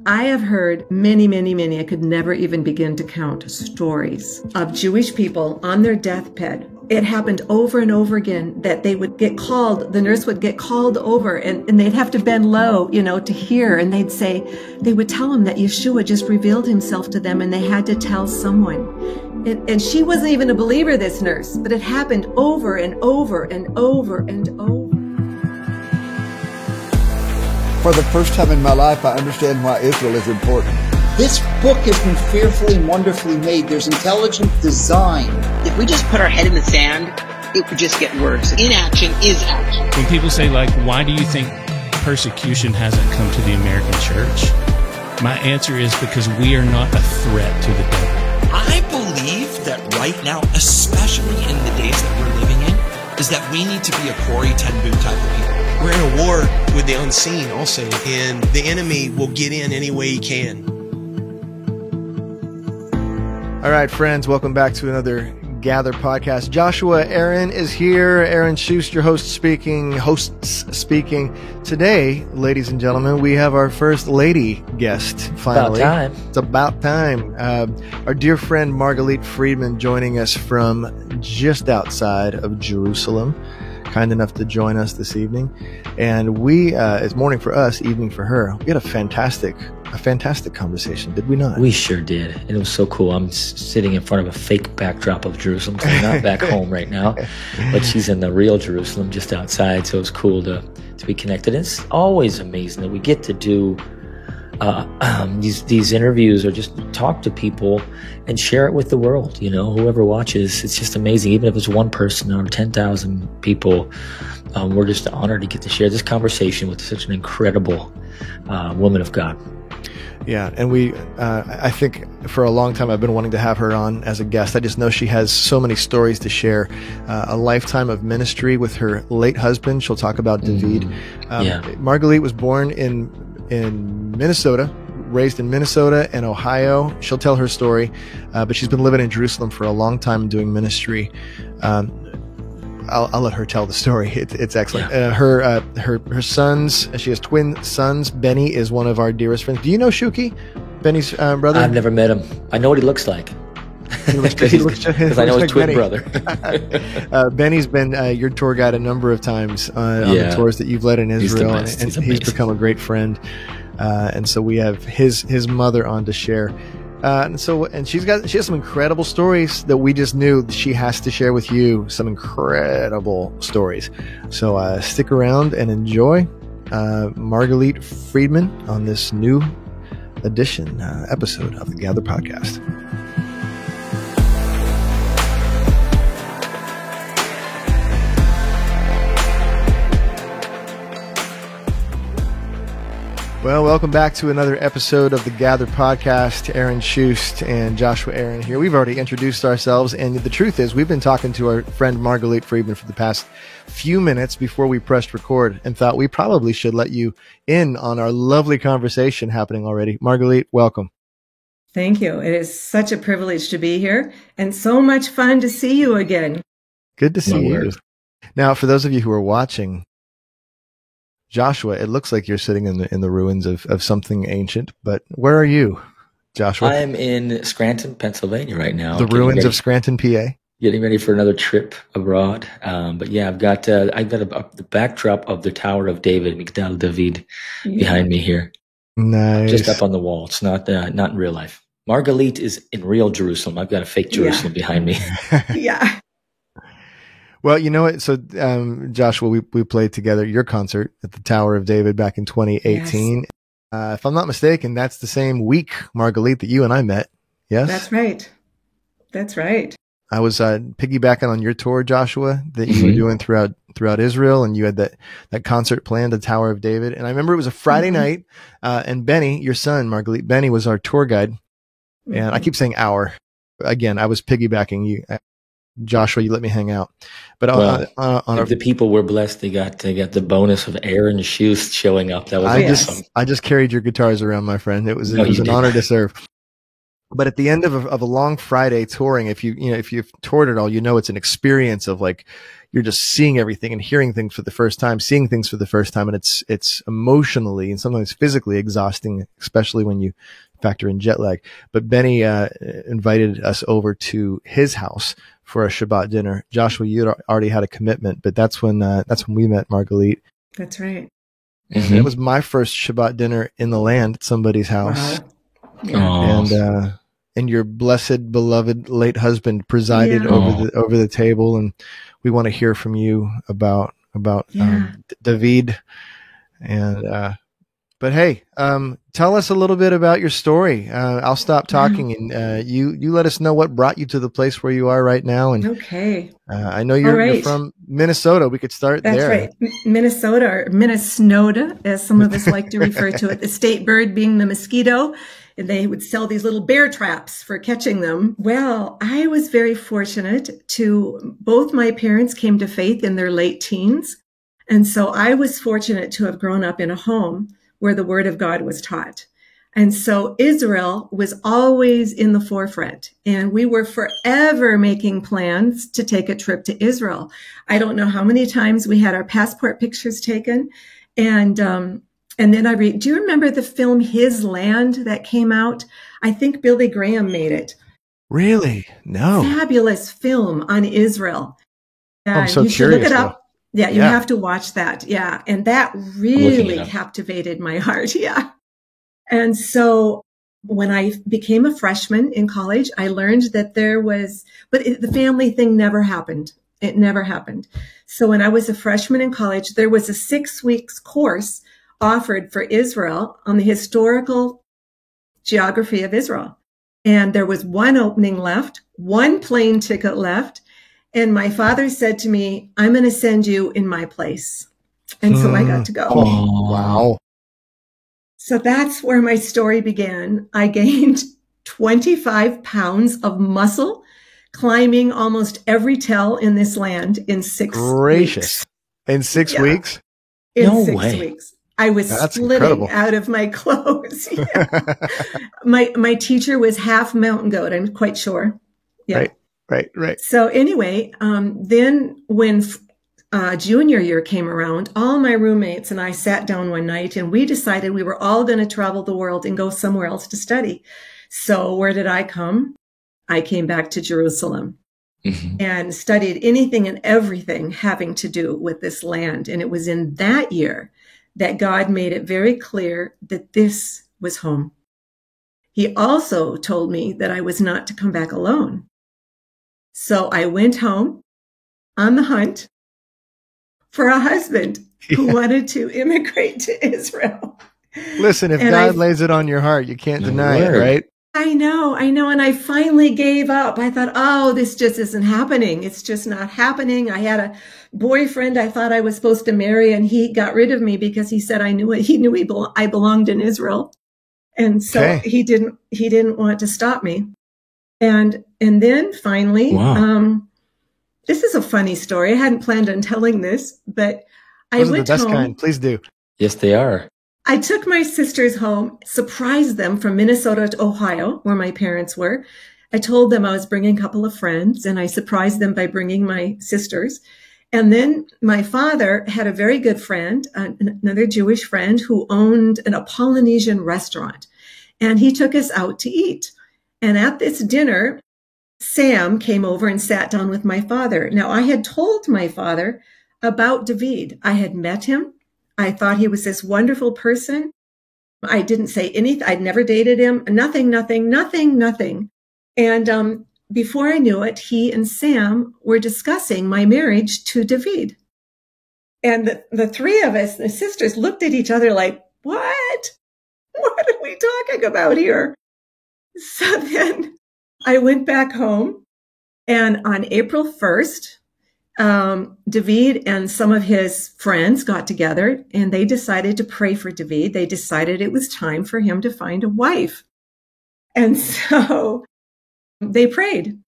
I have heard many, many, many, I could never even begin to count stories of Jewish people on their deathbed. It happened over and over again that they would get called, the nurse would get called over and they'd have to bend low, to hear. And they would tell them that Yeshua just revealed himself to them and they had to tell someone. And she wasn't even a believer, this nurse, but it happened over and over and over and over. For the first time in my life, I understand why Israel is important. This book has been fearfully and wonderfully made. There's intelligent design. If we just put our head in the sand, it would just get worse. Inaction is action. When people say, why do you think persecution hasn't come to the American church? My answer is because we are not a threat to the devil. I believe that right now, especially in the days that we're living in, is that we need to be a Corrie ten Boom type of people. We're in a war with the unseen also, and the enemy will get in any way he can. All right, friends, welcome back to another Gather podcast. Joshua Aaron is here. Aaron Schuster, hosts speaking. Today, ladies and gentlemen, we have our first lady guest, finally. It's about time. Our dear friend Margalit Friedman joining us from just outside of Jerusalem. Kind enough to join us this evening. And it's morning for us, evening for her. We had a fantastic conversation, did we not? We sure did. And it was so cool. I'm sitting in front of a fake backdrop of Jerusalem, so I'm not back home right now. But she's in the real Jerusalem just outside, so it was cool to be connected. And it's always amazing that we get to do these interviews or just talk to people and share it with the world. Whoever watches, it's just amazing. Even if it's one person or 10,000 people, we're just honored to get to share this conversation with such an incredible woman of God. Yeah, and I think for a long time I've been wanting to have her on as a guest. I just know she has so many stories to share. A lifetime of ministry with her late husband. She'll talk about David. Margalit was born in Minnesota, raised in Minnesota and Ohio. She'll tell her story, but she's been living in Jerusalem for a long time doing ministry. I'll let her tell the story. It's excellent. Yeah. Her sons, she has twin sons. Benny is one of our dearest friends. Do you know Shuki, Benny's brother? I've never met him. I know what he looks like. Because I know his twin brother. Benny's been your tour guide a number of times on the tours that you've led in Israel, and he's become a great friend. And so we have his mother on to share. And she has some incredible stories that we just knew she has to share with you. Some incredible stories. So stick around and enjoy Margalit Friedman on this new episode of the Gather Podcast. Well, welcome back to another episode of the Gather Podcast. Aaron Schuster and Joshua Aaron here. We've already introduced ourselves, and the truth is we've been talking to our friend Margalit Friedman for the past few minutes before we pressed record and thought we probably should let you in on our lovely conversation happening already. Margalit, welcome. Thank you. It is such a privilege to be here and so much fun to see you again. Good to see you. Now, for those of you who are watching, Joshua, it looks like you're sitting in the ruins of something ancient, but where are you, Joshua? I am in Scranton, Pennsylvania right now. The ruins of Scranton, PA? Getting ready for another trip abroad. But yeah, I've got the backdrop of the Tower of David, Migdal David, behind me here. Nice. Just up on the wall. It's not in real life. Margalit is in real Jerusalem. I've got a fake Jerusalem behind me. Yeah. Well, you know what? So, Joshua, we played together your concert at the Tower of David back in 2018. Yes. If I'm not mistaken, that's the same week, Margalit, that you and I met. Yes? That's right. I was piggybacking on your tour, Joshua, that you were doing throughout Israel, and you had that concert planned, the Tower of David. And I remember it was a Friday night, and Benny, your son, Margalit, Benny was our tour guide. And I keep saying our. Again, I was piggybacking you. Joshua, you let me hang out. But the people were blessed. They got the bonus of Aaron Schuster showing up. That was awesome. I just carried your guitars around, my friend. It was an honor to serve. But at the end of a long Friday touring, if you've toured at all, it's an experience of like, you're just seeing everything and hearing things for the first time, seeing things for the first time. And it's emotionally and sometimes physically exhausting, especially when you factor in jet lag. But Benny, invited us over to his house for a Shabbat dinner. Joshua, you already had a commitment, but that's when we met Margalit. That's right. And it was my first Shabbat dinner in the land at somebody's house. Wow. Yeah. And your blessed, beloved late husband presided over the table, and we want to hear from you about David. And but hey, tell us a little bit about your story. I'll stop talking, and you let us know what brought you to the place where you are right now. And okay, I know you're from Minnesota. We could start there. That's right, Minnesota, or Minnesota, as some of us like to refer to it. The state bird being the mosquito. And they would sell these little bear traps for catching them. Well, I was very fortunate both my parents came to faith in their late teens. And so I was fortunate to have grown up in a home where the word of God was taught. And so Israel was always in the forefront. And we were forever making plans to take a trip to Israel. I don't know how many times we had our passport pictures taken. And then do you remember the film His Land that came out? I think Billy Graham made it. Really? No. Fabulous film on Israel. I'm so you should curious. Look it up. Yeah, you have to watch that. Yeah. And that really captivated my heart. Yeah. And so when I became a freshman in college, I learned that the family thing never happened. It never happened. So when I was a freshman in college, there was a 6 weeks course offered for Israel on the historical geography of Israel. And there was one opening left, one plane ticket left. And my father said to me, I'm going to send you in my place. And so I got to go. Oh, wow. So that's where my story began. I gained 25 pounds of muscle climbing almost every tell in this land in 6 weeks. In 6 weeks? In 6 weeks. I was splitting out of my clothes. Yeah. My teacher was half mountain goat, I'm quite sure. Yeah. Right. So anyway, then when junior year came around, all my roommates and I sat down one night and we decided we were all going to travel the world and go somewhere else to study. So where did I come? I came back to Jerusalem and studied anything and everything having to do with this land. And it was in that year that God made it very clear that this was home. He also told me that I was not to come back alone. So I went home on the hunt for a husband who wanted to immigrate to Israel. Listen, if God lays it on your heart, you can't deny it, right? I know. And I finally gave up. I thought, this just isn't happening. It's just not happening. I had a boyfriend I thought I was supposed to marry, and he got rid of me because he said I belonged in Israel. And so he didn't want to stop me. And then finally, this is a funny story. I hadn't planned on telling this, but I went home. Those are the best kind. Please do. Yes, they are. I took my sisters home, surprised them from Minnesota to Ohio, where my parents were. I told them I was bringing a couple of friends, and I surprised them by bringing my sisters. And then my father had a very good friend, another Jewish friend, who owned a Polynesian restaurant. And he took us out to eat. And at this dinner, Sam came over and sat down with my father. Now, I had told my father about David. I had met him. I thought he was this wonderful person. I didn't say anything. I'd never dated him. Nothing. And before I knew it, he and Sam were discussing my marriage to David. And the three of us, the sisters, looked at each other like, what? What are we talking about here? So then I went back home, and on April 1st, David and some of his friends got together and they decided to pray for David. They decided it was time for him to find a wife. And so they prayed.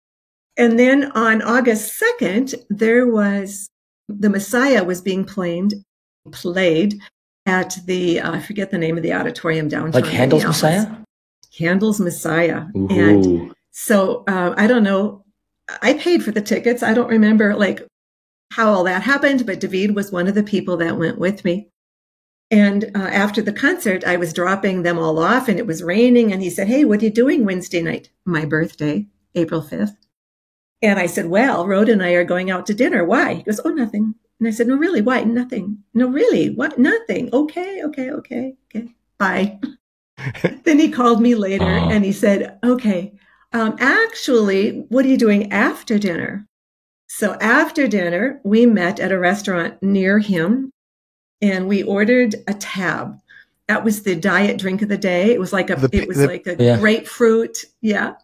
And then on August 2nd, the Messiah was being played at the, I forget the name of the auditorium downtown. Like Handel's Messiah? Handel's Messiah. Ooh. And so I don't know. I paid for the tickets. I don't remember like how all that happened, but David was one of the people that went with me. And after the concert, I was dropping them all off and it was raining. And he said, "Hey, what are you doing Wednesday night?" My birthday, April 5th. And I said, "Well, Rhoda and I are going out to dinner." "Why?" He goes, "Oh, nothing." And I said, "No, really? Why? Nothing." "No, really? What? Nothing." Okay. Bye. Then he called me later and he said, "Okay, actually, what are you doing after dinner?" So after dinner, we met at a restaurant near him and we ordered a tab. That was the diet drink of the day. It was like a grapefruit. Yeah.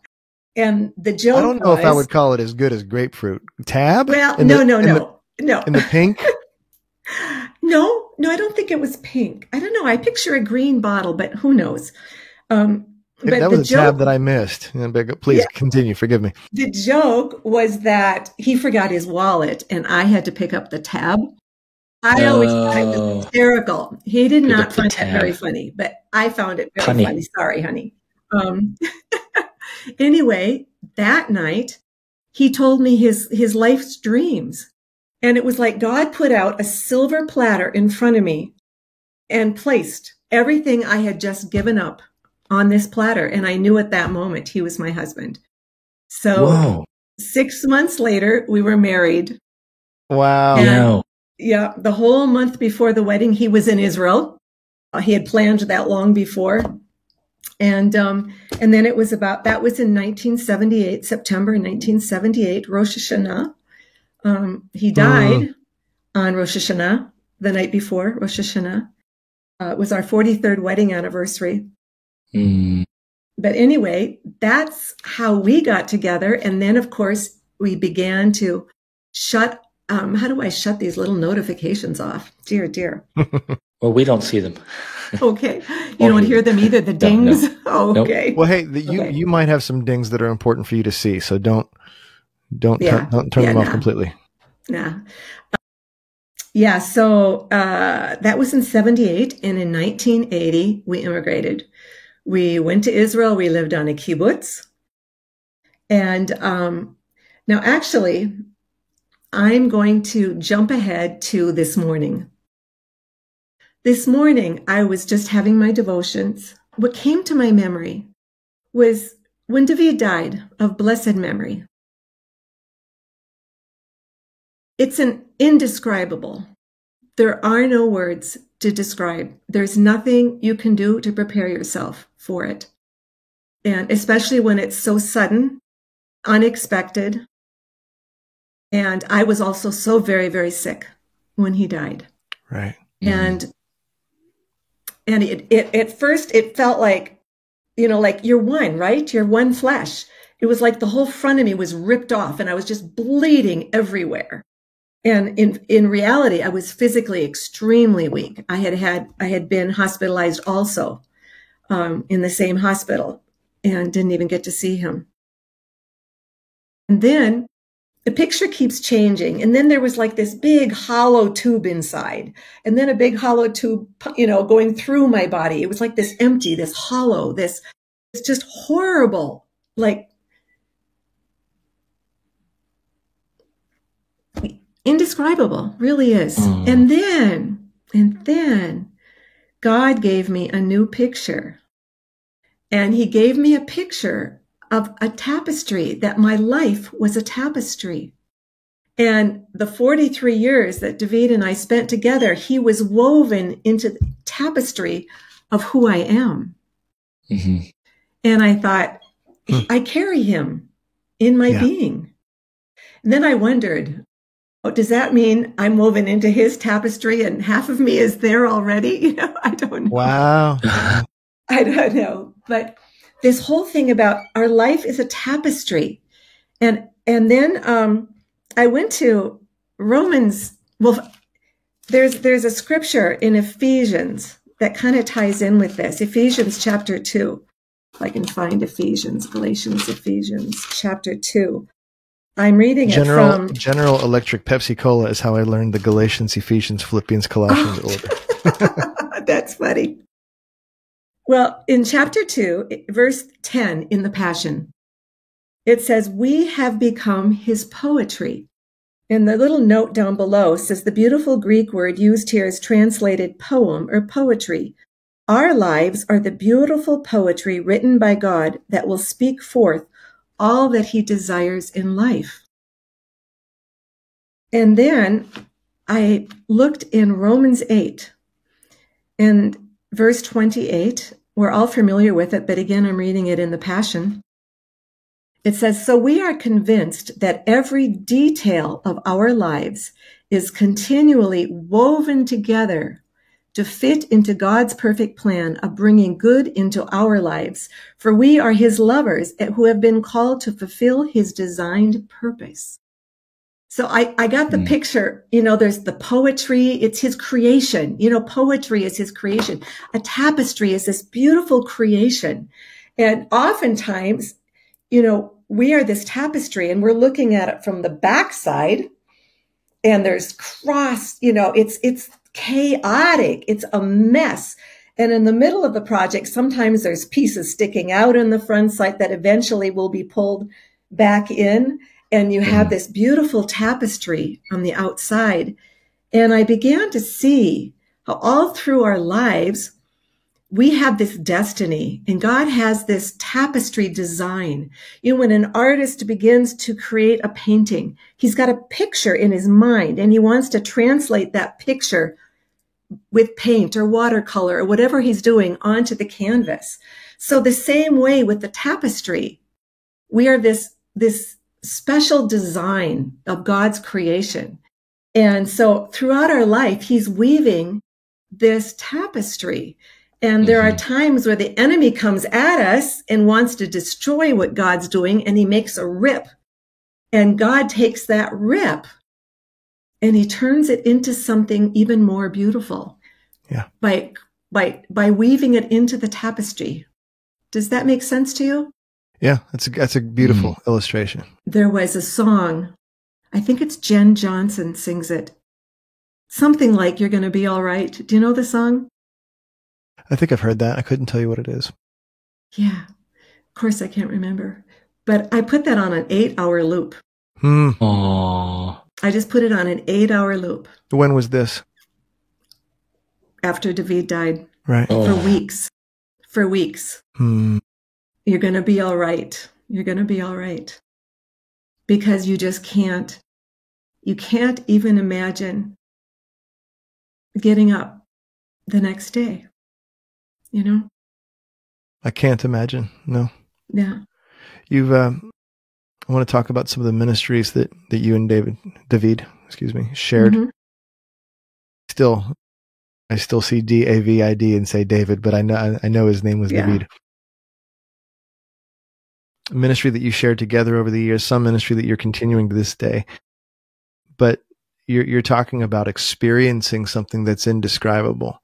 And the joke I don't know if I would call it as good as grapefruit. Tab? Well, no. In the pink? No, I don't think it was pink. I don't know. I picture a green bottle, but who knows? But that was a tab that I missed. Please continue. Forgive me. The joke was that he forgot his wallet and I had to pick up the tab. I always thought it was hysterical. He did not find it very funny, but I found it very funny. Sorry, honey. Anyway, that night, he told me his life's dreams. And it was like God put out a silver platter in front of me and placed everything I had just given up on this platter. And I knew at that moment he was my husband. So 6 months later, we were married. Wow. And, yeah. The whole month before the wedding, he was in Israel. He had planned that long before. And then it was that was in 1978, September 1978, Rosh Hashanah. He died on Rosh Hashanah, the night before Rosh Hashanah. It was our 43rd wedding anniversary. But anyway, that's how we got together. And then, of course, we began to shut. How do I shut these little notifications off? Dear. Well, we don't see them. Okay. You don't hear them either, the dings? No. Oh, okay. Nope. Well, hey, you might have some dings that are important for you to see, so don't turn them off completely. Nah. Yeah, so that was in 78, and in 1980, we immigrated. We went to Israel. We lived on a kibbutz. And now, actually, I'm going to jump ahead to this morning. This morning, I was just having my devotions. What came to my memory was when David died of blessed memory. It's an indescribable. There are no words to describe. There's nothing you can do to prepare yourself for it. And especially when it's so sudden, unexpected. And I was also so very, very sick when he died. Right. And it at first it felt like, like you're one, right? You're one flesh. It was like the whole front of me was ripped off and I was just bleeding everywhere. And in reality, I was physically extremely weak. I had been hospitalized also in the same hospital and didn't even get to see him. And then the picture keeps changing. And then there was like this big hollow tube inside. And then a big hollow tube, going through my body. It was like this empty, this hollow, it's just horrible. Like indescribable, really is. And then God gave me a new picture. And he gave me a picture of a tapestry, that my life was a tapestry. And the 43 years that David and I spent together, he was woven into the tapestry of who I am. Mm-hmm. And I thought, I carry him in my being. And then I wondered, does that mean I'm woven into his tapestry and half of me is there already? I don't know. Wow. I don't know. But this whole thing about our life is a tapestry. And then I went to Romans. Well, there's a scripture in Ephesians that kind of ties in with this. Ephesians chapter 2. If I can find Galatians, Ephesians chapter 2. I'm reading it from General Electric Pepsi Cola is how I learned the Galatians, Ephesians, Philippians, Colossians order. That's funny. Well, in chapter 2, verse 10 in the Passion, it says, we have become his poetry. And the little note down below says the beautiful Greek word used here is translated poem or poetry. Our lives are the beautiful poetry written by God that will speak forth all that he desires in life. And then I looked in Romans 8 and verse 28. We're all familiar with it, but again, I'm reading it in the Passion. It says, so we are convinced that every detail of our lives is continually woven together to fit into God's perfect plan of bringing good into our lives. For we are his lovers who have been called to fulfill his designed purpose. So I got the picture, there's the poetry, it's his creation. Poetry is his creation. A tapestry is this beautiful creation. And oftentimes, we are this tapestry and we're looking at it from the backside and there's it's chaotic. It's a mess. And in the middle of the project, sometimes there's pieces sticking out in the front side that eventually will be pulled back in. And you have this beautiful tapestry on the outside. And I began to see how all through our lives, we have this destiny and God has this tapestry design. When an artist begins to create a painting, he's got a picture in his mind and he wants to translate that picture with paint or watercolor or whatever he's doing onto the canvas. So the same way with the tapestry, we are this special design of God's creation. And so throughout our life, he's weaving this tapestry. And there are times where the enemy comes at us and wants to destroy what God's doing, and he makes a rip. And God takes that rip and he turns it into something even more beautiful. Yeah. By weaving it into the tapestry. Does that make sense to you? Yeah, that's a beautiful illustration. There was a song, I think it's Jen Johnson sings it. Something like You're Gonna Be All Right. Do you know the song? I think I've heard that. I couldn't tell you what it is. Yeah. Of course, I can't remember. But I put that on an 8-hour loop. Aww. I just put it on an 8-hour loop. When was this? After David died. Right. For weeks. For weeks. You're going to be all right. You're going to be all right. Because you just can't. You can't even imagine getting up the next day. I can't imagine. No. Yeah. I want to talk about some of the ministries that you and David, shared. I still see David and say David, but I know his name was David. A ministry that you shared together over the years, some ministry that you're continuing to this day. But you're talking about experiencing something that's indescribable.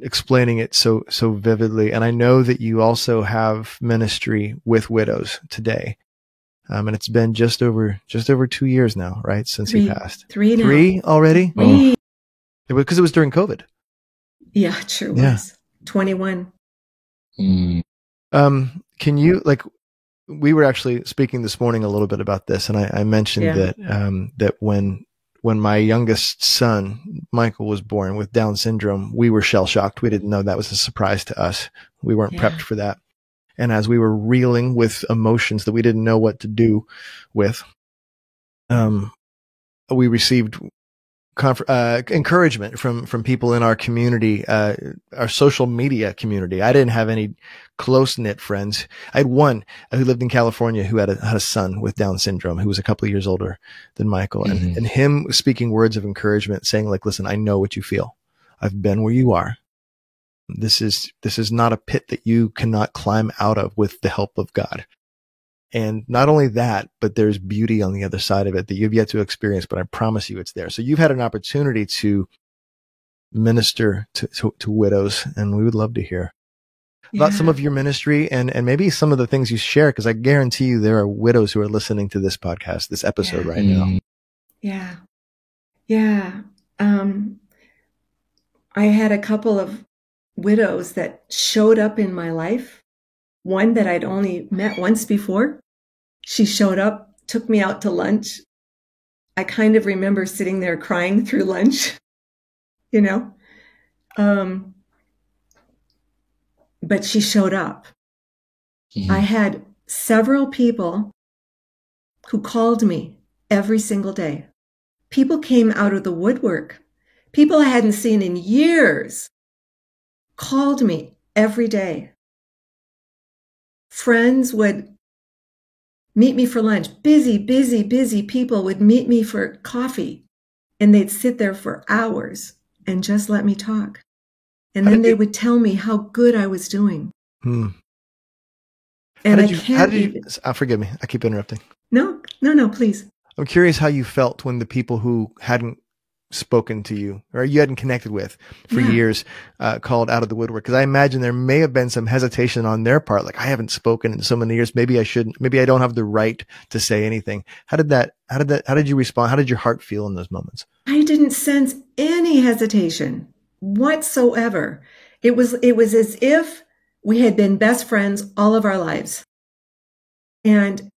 Explaining it so vividly. And I know that you also have ministry with widows today. And it's been just over 2 years now, right? Since he passed. 3 now. 3 already? 3. Because it was during COVID. Yeah, it sure was. 21. Can you, we were actually speaking this morning a little bit about this, and I mentioned that when my youngest son, Michael, was born with Down syndrome, we were shell-shocked. We didn't know that was a surprise to us. We weren't prepped for that. And as we were reeling with emotions that we didn't know what to do with, we received encouragement from people in our community, our social media community. I didn't have any close-knit friends. I had one who lived in California who had a son with Down syndrome who was a couple of years older than Michael, and him speaking words of encouragement, saying listen, I know what you feel. I've been where you are. This is not a pit that you cannot climb out of with the help of God. And not only that, but there's beauty on the other side of it that you've yet to experience, but I promise you it's there. So you've had an opportunity to minister to widows, and we would love to hear about some of your ministry and maybe some of the things you share, because I guarantee you there are widows who are listening to this podcast, this episode right now. Yeah. Yeah. I had a couple of widows that showed up in my life. One that I'd only met once before. She showed up, took me out to lunch. I kind of remember sitting there crying through lunch, you know. But she showed up. Mm-hmm. I had several people who called me every single day. People came out of the woodwork. People I hadn't seen in years called me every day. Friends would meet me for lunch. Busy people would meet me for coffee, and they'd sit there for hours and just let me talk. And then they would tell me how good I was doing. And forgive me, I keep interrupting. No, please. I'm curious how you felt when the people who hadn't spoken to you or you hadn't connected with for years called out of the woodwork. Because I imagine there may have been some hesitation on their part. Like, I haven't spoken in so many years. Maybe I shouldn't. Maybe I don't have the right to say anything. How did you respond? How did your heart feel in those moments? I didn't sense any hesitation whatsoever. It was as if we had been best friends all of our lives. And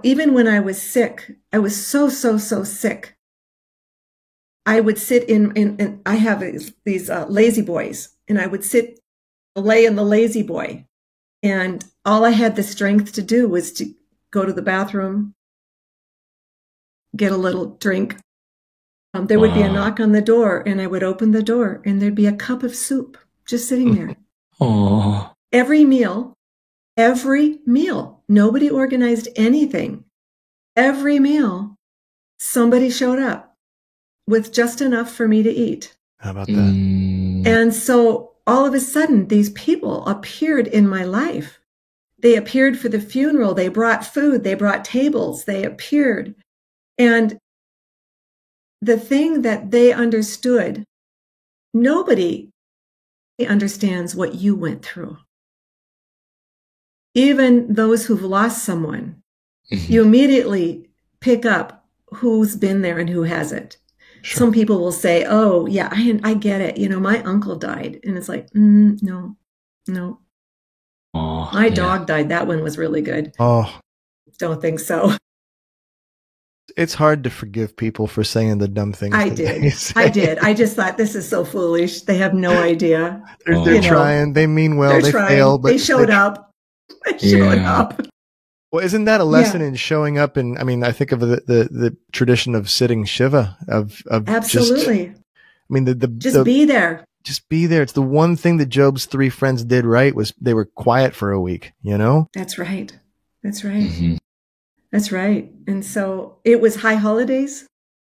even when I was sick, I was so sick. I would sit in I have these lazy boys, and I would lay in the lazy boy. And all I had the strength to do was to go to the bathroom, get a little drink. There would be a knock on the door, and I would open the door, and there'd be a cup of soup just sitting there. Aww. Every meal, nobody organized anything. Every meal, somebody showed up with just enough for me to eat. How about that? And so all of a sudden, these people appeared in my life. They appeared for the funeral. They brought food. They brought tables. They appeared. And the thing that they understood, nobody understands what you went through. Even those who've lost someone, you immediately pick up who's been there and who hasn't. Sure. Some people will say, oh, yeah, I get it. You know, my uncle died. And it's like, no. My dog died. That one was really good. Oh, don't think so. It's hard to forgive people for saying the dumb things. I did. I just thought, this is so foolish. They have no idea. They're trying. They mean well. They fail. But they showed up. Well, isn't that a lesson in showing up? And I mean, I think of the tradition of sitting Shiva of absolutely. Just be there. Just be there. It's the one thing that Job's 3 friends did right, was they were quiet for a week, you know? That's right. That's right. And so it was high holidays.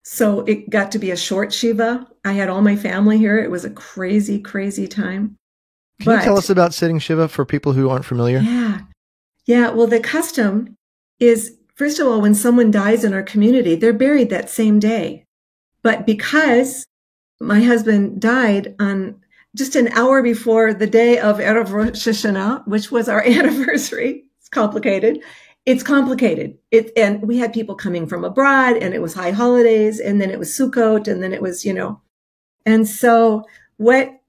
So it got to be a short Shiva. I had all my family here. It was a crazy, crazy time. Can you tell us about sitting Shiva for people who aren't familiar? Yeah. Well, the custom is, first of all, when someone dies in our community, they're buried that same day. But because my husband died on just an hour before the day of Erev Rosh Hashanah, which was our anniversary, it's complicated. And we had people coming from abroad, and it was high holidays, and then it was Sukkot, and then it was, and so what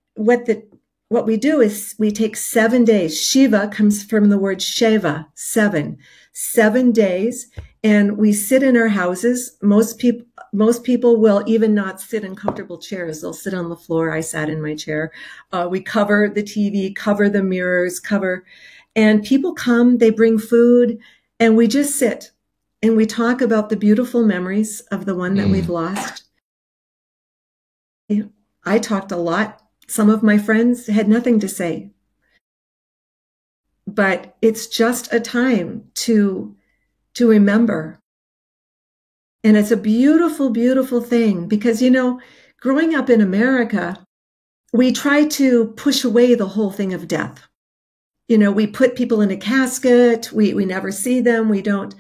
we do is we take 7 days. Shiva comes from the word Sheva, 7 days, and we sit in our houses. Most people will even not sit in comfortable chairs. They'll sit on the floor. I sat in my chair. We cover the TV, cover the mirrors, and people come, they bring food, and we just sit and we talk about the beautiful memories of the one that we've lost. I talked a lot. Some of my friends had nothing to say. But it's just a time to remember. And it's a beautiful, beautiful thing because, growing up in America, we try to push away the whole thing of death. We put people in a casket. We never see them. We don't,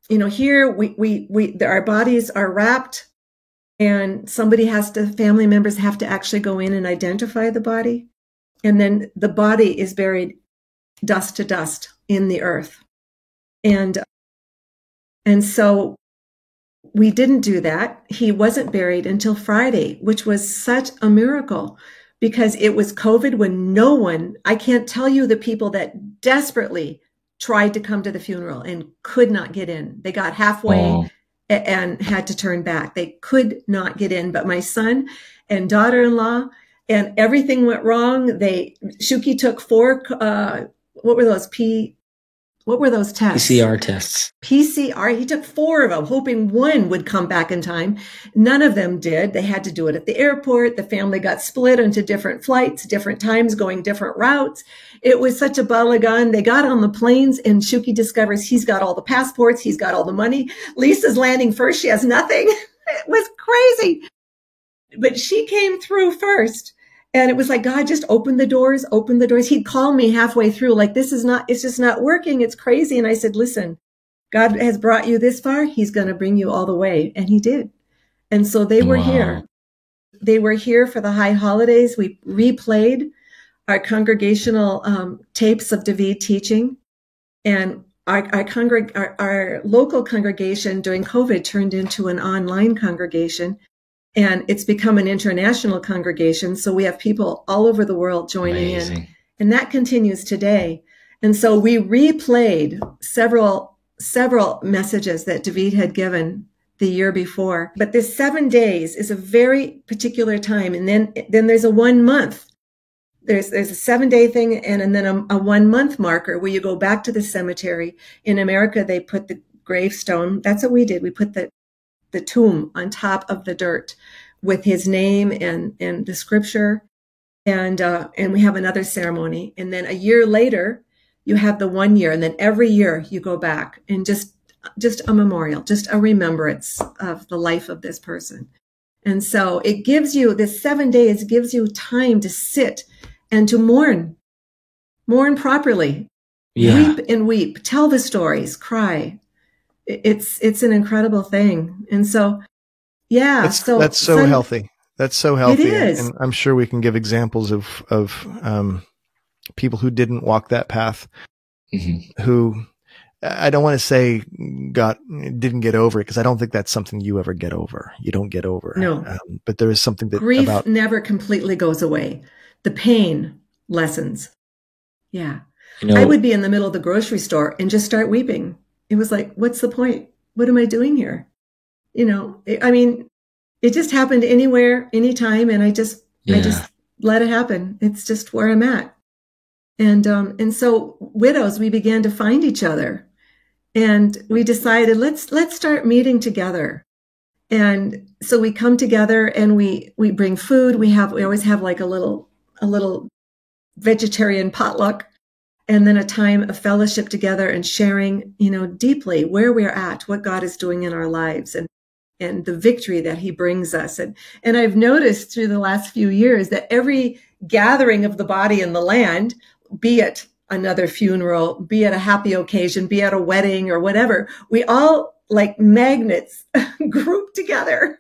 here our bodies are wrapped, and family members have to actually go in and identify the body. And then the body is buried dust to dust in the earth. And so we didn't do that. He wasn't buried until Friday, which was such a miracle. because it was COVID when no one, I can't tell you the people that desperately tried to come to the funeral and could not get in. They got halfway and had to turn back. They could not get in. But my son and daughter-in-law, and everything went wrong. Shuki took 4, what were those tests? PCR tests. PCR. He took 4 of them, hoping one would come back in time. None of them did. They had to do it at the airport. The family got split into different flights, different times, going different routes. It was such a balagan. They got on the planes, and Shuki discovers he's got all the passports. He's got all the money. Lisa's landing first. She has nothing. It was crazy. But she came through first. And it was like, God just opened the doors. He'd call me halfway through, like, it's just not working. It's crazy. And I said, listen, God has brought you this far. He's going to bring you all the way. And he did. And so they were here. They were here for the high holidays. We replayed our congregational tapes of David teaching. And our local congregation during COVID turned into an online congregation. And it's become an international congregation. So we have people all over the world joining in. And that continues today. And so we replayed several messages that David had given the year before. But this 7 days is a very particular time. And then there's a 1 month. There's a 7-day thing and then a 1 month marker where you go back to the cemetery. In America, they put the gravestone. That's what we did. We put the tomb on top of the dirt with his name and the scripture. And we have another ceremony. And then a year later, you have the 1 year. And then every year you go back and just a memorial, just a remembrance of the life of this person. And so it gives you, this 7 days gives you time to sit and to mourn properly, weep and weep, tell the stories, cry. It's an incredible thing. And so, that's so healthy. That's so healthy. It is. And I'm sure we can give examples of people who didn't walk that path, who I don't want to say didn't get over it, because I don't think that's something you ever get over. You don't get over. No. But there is something that grief never completely goes away. The pain lessens. Yeah. I would be in the middle of the grocery store and just start weeping. It was like, what's the point? What am I doing here? It just happened anywhere, anytime. And I just let it happen. It's just where I'm at. And so widows, we began to find each other, and we decided, let's start meeting together. And so we come together and we bring food. We always have like a little vegetarian potluck. And then a time of fellowship together and sharing, deeply where we're at, what God is doing in our lives, and the victory that he brings us. And I've noticed through the last few years that every gathering of the body in the land, be it another funeral, be it a happy occasion, be it a wedding or whatever, we all, like magnets, group together.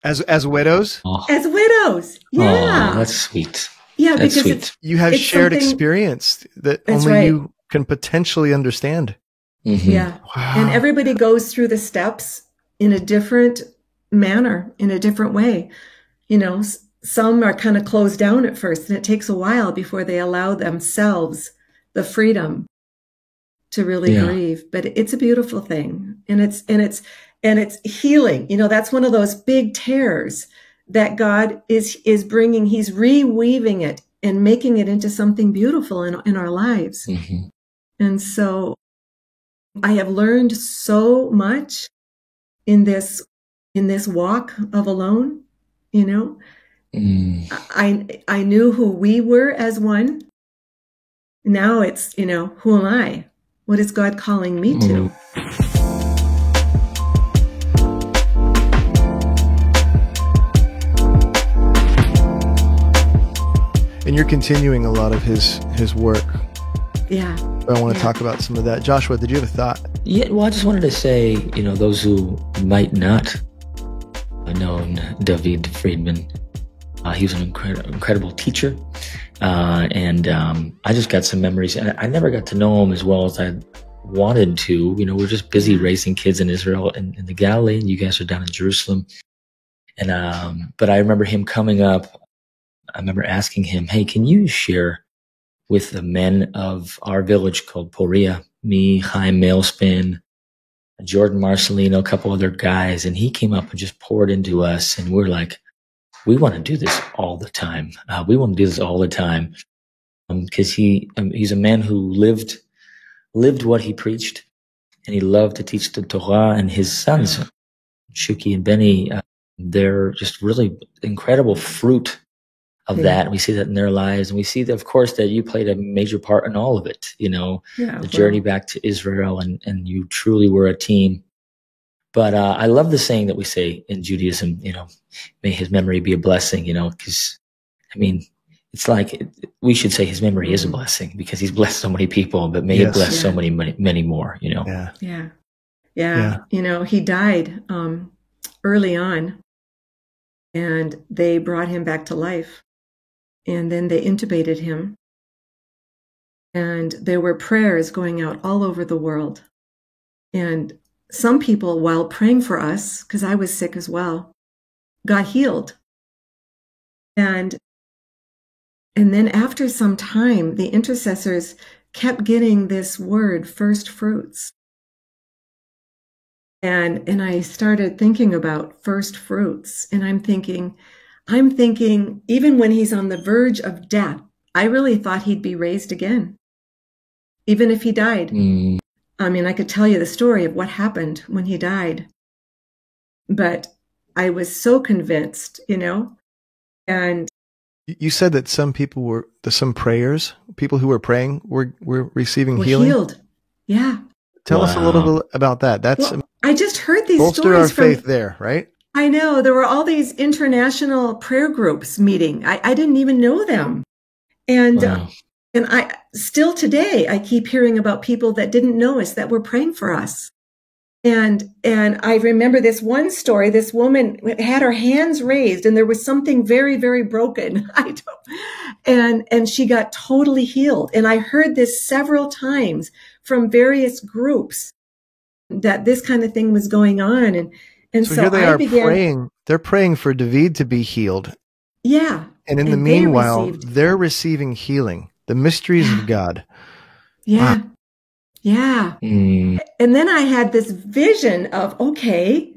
As widows? As widows. Yeah. Oh, that's sweet. Yeah, that's because sweet. You have shared experience that only you can potentially understand. Yeah. Wow. And everybody goes through the steps in a different manner, in a different way. Some are kind of closed down at first, and it takes a while before they allow themselves the freedom to really grieve. But it's a beautiful thing. And it's healing. That's one of those big tears that God is bringing. He's reweaving it and making it into something beautiful in our lives. And so I have learned so much in this walk of alone. I knew who we were as one. Now it's, who am I? What is God calling me to? And you're continuing a lot of his work. Yeah. I want to talk about some of that. Joshua, did you have a thought? Yeah, well, I just wanted to say, those who might not have known David Friedman, he was an incredible teacher. And I just got some memories. And I never got to know him as well as I wanted to. We're just busy raising kids in Israel and in the Galilee, and you guys are down in Jerusalem. And but I remember him coming up I remember asking him, hey, can you share with the men of our village called Poria, me, Chaim Mailspin, Jordan Marcelino, a couple other guys, and he came up and just poured into us, and we're like, we want to do this all the time. We want to do this all the time, because he's a man who lived what he preached, and he loved to teach the Torah. And his sons, Shuki and Benny, they're just really incredible fruit of that. We see that in their lives, and we see that, of course, that you played a major part in all of it. The journey back to Israel, and you truly were a team. But I love the saying that we say in Judaism, may his memory be a blessing, because, it's like we should say his memory is a blessing, because he's blessed so many people, but may it bless so many more, Yeah. He died early on, and they brought him back to life. And then they intubated him. And there were prayers going out all over the world. And some people, while praying for us, because I was sick as well, got healed. And then after some time, the intercessors kept getting this word, first fruits. And I started thinking about first fruits. And I'm thinking, even when he's on the verge of death, I really thought he'd be raised again, even if he died. I could tell you the story of what happened when he died, but I was so convinced, and you said that some people people who were praying were receiving healing. Healed. Yeah. Tell us a little bit about that. I just heard these bolster stories our faith there, right? I know. There were all these international prayer groups meeting. I didn't even know them. And I still today, I keep hearing about people that didn't know us that were praying for us. And I remember this one story. This woman had her hands raised, and there was something very, very broken. And she got totally healed. And I heard this several times from various groups that this kind of thing was going on. And so here they are praying. They're praying for David to be healed. Yeah. And in the meanwhile, they're receiving healing, the mysteries of God. Yeah. Wow. Yeah. And then I had this vision of, okay,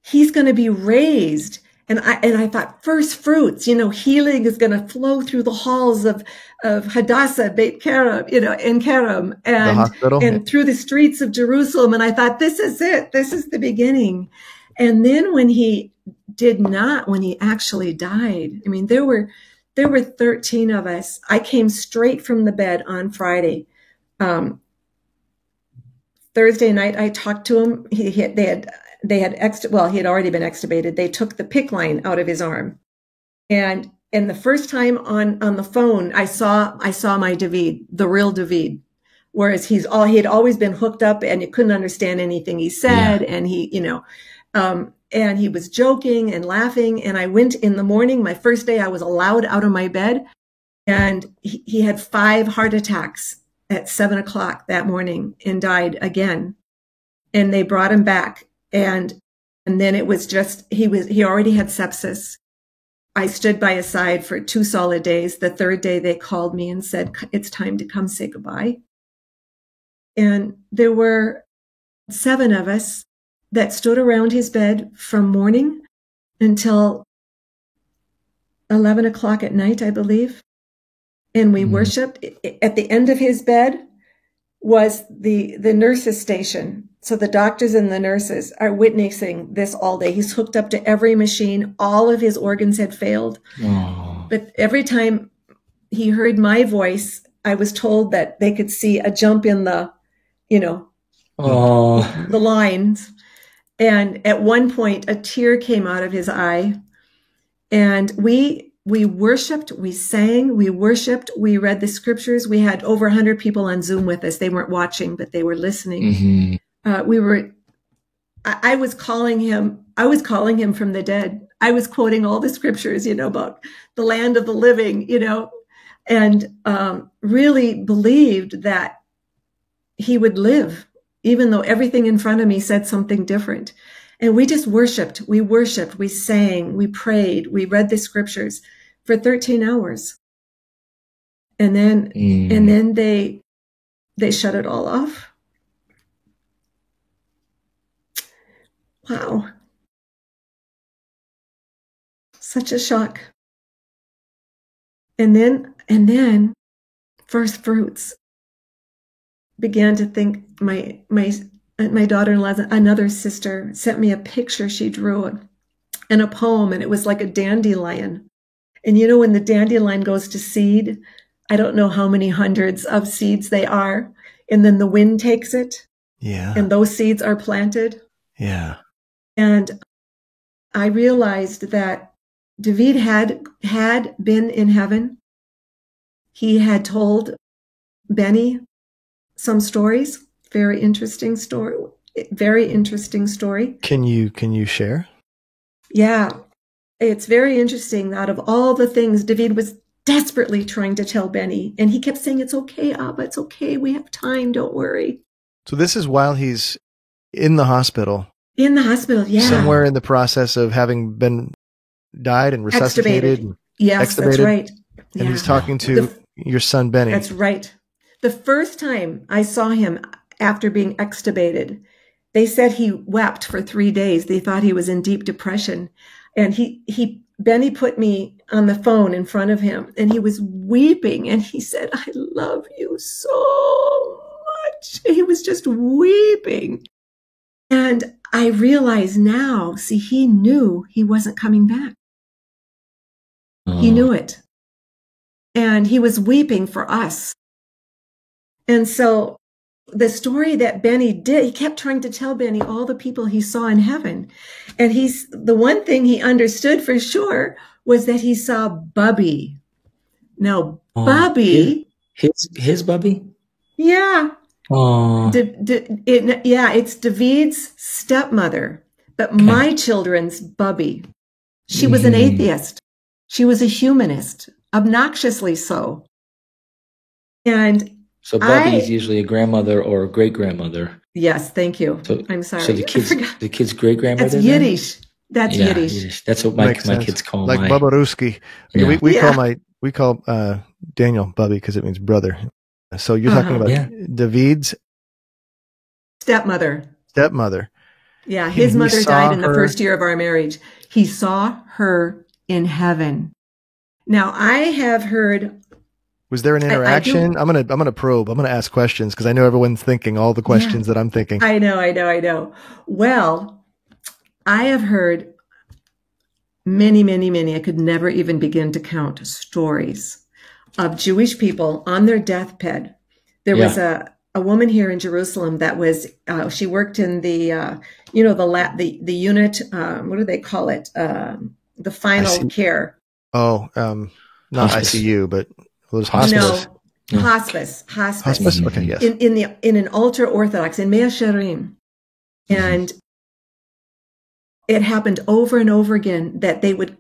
he's going to be raised. And I thought, first fruits, healing is going to flow through the halls of Hadassah, Beit Kerem, in Kerem, and through the streets of Jerusalem. And I thought, this is it. This is the beginning. And then when he actually died, there were 13 of us. I came straight from the bed on Friday. Thursday night, I talked to him. He had already been extubated. They took the PICC line out of his arm. And the first time on the phone, I saw my David, the real David, whereas he had always been hooked up and you couldn't understand anything he said. Yeah. And and he was joking and laughing. And I went in the morning, my first day, I was allowed out of my bed, and he had 5 heart attacks at 7:00 that morning and died again. And they brought him back. And then it was just, he already had sepsis. I stood by his side for 2 solid days. The 3rd day they called me and said, it's time to come say goodbye. And there were 7 of us that stood around his bed from morning until 11:00 at night, I believe. And we worshiped. At the end of his bed was the nurses' station. So the doctors and the nurses are witnessing this all day. He's hooked up to every machine. All of his organs had failed. Oh. But every time he heard my voice, I was told that they could see a jump in the, the lines. And at one point, a tear came out of his eye. And we worshiped, we sang, we worshiped, we read the scriptures. We had over 100 people on Zoom with us. They weren't watching, but they were listening. Mm-hmm. I was calling him from the dead. I was quoting all the scriptures, about the land of the living, and really believed that he would live, even though everything in front of me said something different. And we just worshiped, we sang, we prayed, we read the scriptures for 13 hours. And then they shut it all off. Wow. Such a shock. And then First Fruits began to think, my daughter-in-law, another sister, sent me a picture she drew and a poem, and it was like a dandelion. And you know, when the dandelion goes to seed, I don't know how many hundreds of seeds they are, and then the wind takes it. Yeah. And those seeds are planted. Yeah. And I realized that David had been in heaven. He had told Benny some stories. Very interesting story. Can you share? Yeah. It's very interesting. Out of all the things, David was desperately trying to tell Benny, and he kept saying, "It's okay, Abba, it's okay. We have time. Don't worry." So this is while he's in the hospital. In the hospital, yeah. Somewhere in the process of having been died and resuscitated. Yes, that's right. And he's talking to your son, Benny. That's right. The first time I saw him after being extubated, they said he wept for 3 days. They thought he was in deep depression. And Benny put me on the phone in front of him, and he was weeping, and he said, "I love you so much." He was just weeping. And I realize now, see, he knew he wasn't coming back. He knew it. And he was weeping for us. And so the story that Benny did, he kept trying to tell Benny all the people he saw in heaven. And the one thing he understood for sure was that he saw Bubby. Now, Bubby. His Bubby? Yeah. Oh. It's David's stepmother, but my children's Bubby. She was an atheist. She was a humanist, obnoxiously so. And so Bubby is usually a grandmother or a great-grandmother. Yes, thank you. I'm sorry. So the kid's great-grandmother? That's Yiddish. That's Yiddish. That's what my kids call like my... Bubba Ruski. Yeah. We call Daniel Bubby because it means brother. So you're talking about David's stepmother. Yeah, his mother died in the first year of our marriage. He saw her in heaven. Now, I have heard... Was there an interaction? I'm gonna probe. I'm gonna ask questions because I know everyone's thinking all the questions that I'm thinking. I know. Well, I have heard many, I could never even begin to count stories of Jewish people on their deathbed. There was a woman here in Jerusalem that was, she worked in the unit, what do they call it? The final care. Oh, not ICU, but it was hospice. No, hospice. Hospice. Okay, yes. In an ultra Orthodox in Mea Shearim, and it happened over and over again that they would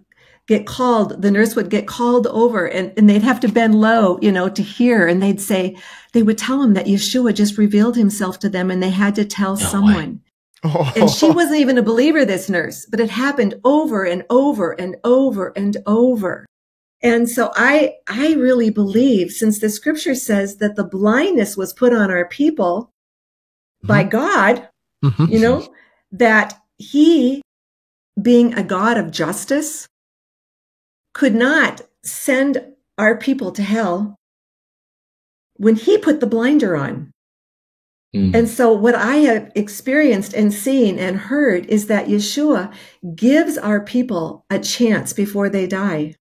get called. The nurse would get called over, and they'd have to bend low, to hear, and they would tell them that Yeshua just revealed himself to them, and they had to tell someone. And she wasn't even a believer, this nurse, but it happened over and over and over and over. And so I really believe, since the scripture says that the blindness was put on our people by God, that he, being a God of justice, could not send our people to hell when he put the blinder on. And so what I have experienced and seen and heard is that Yeshua gives our people a chance before they die.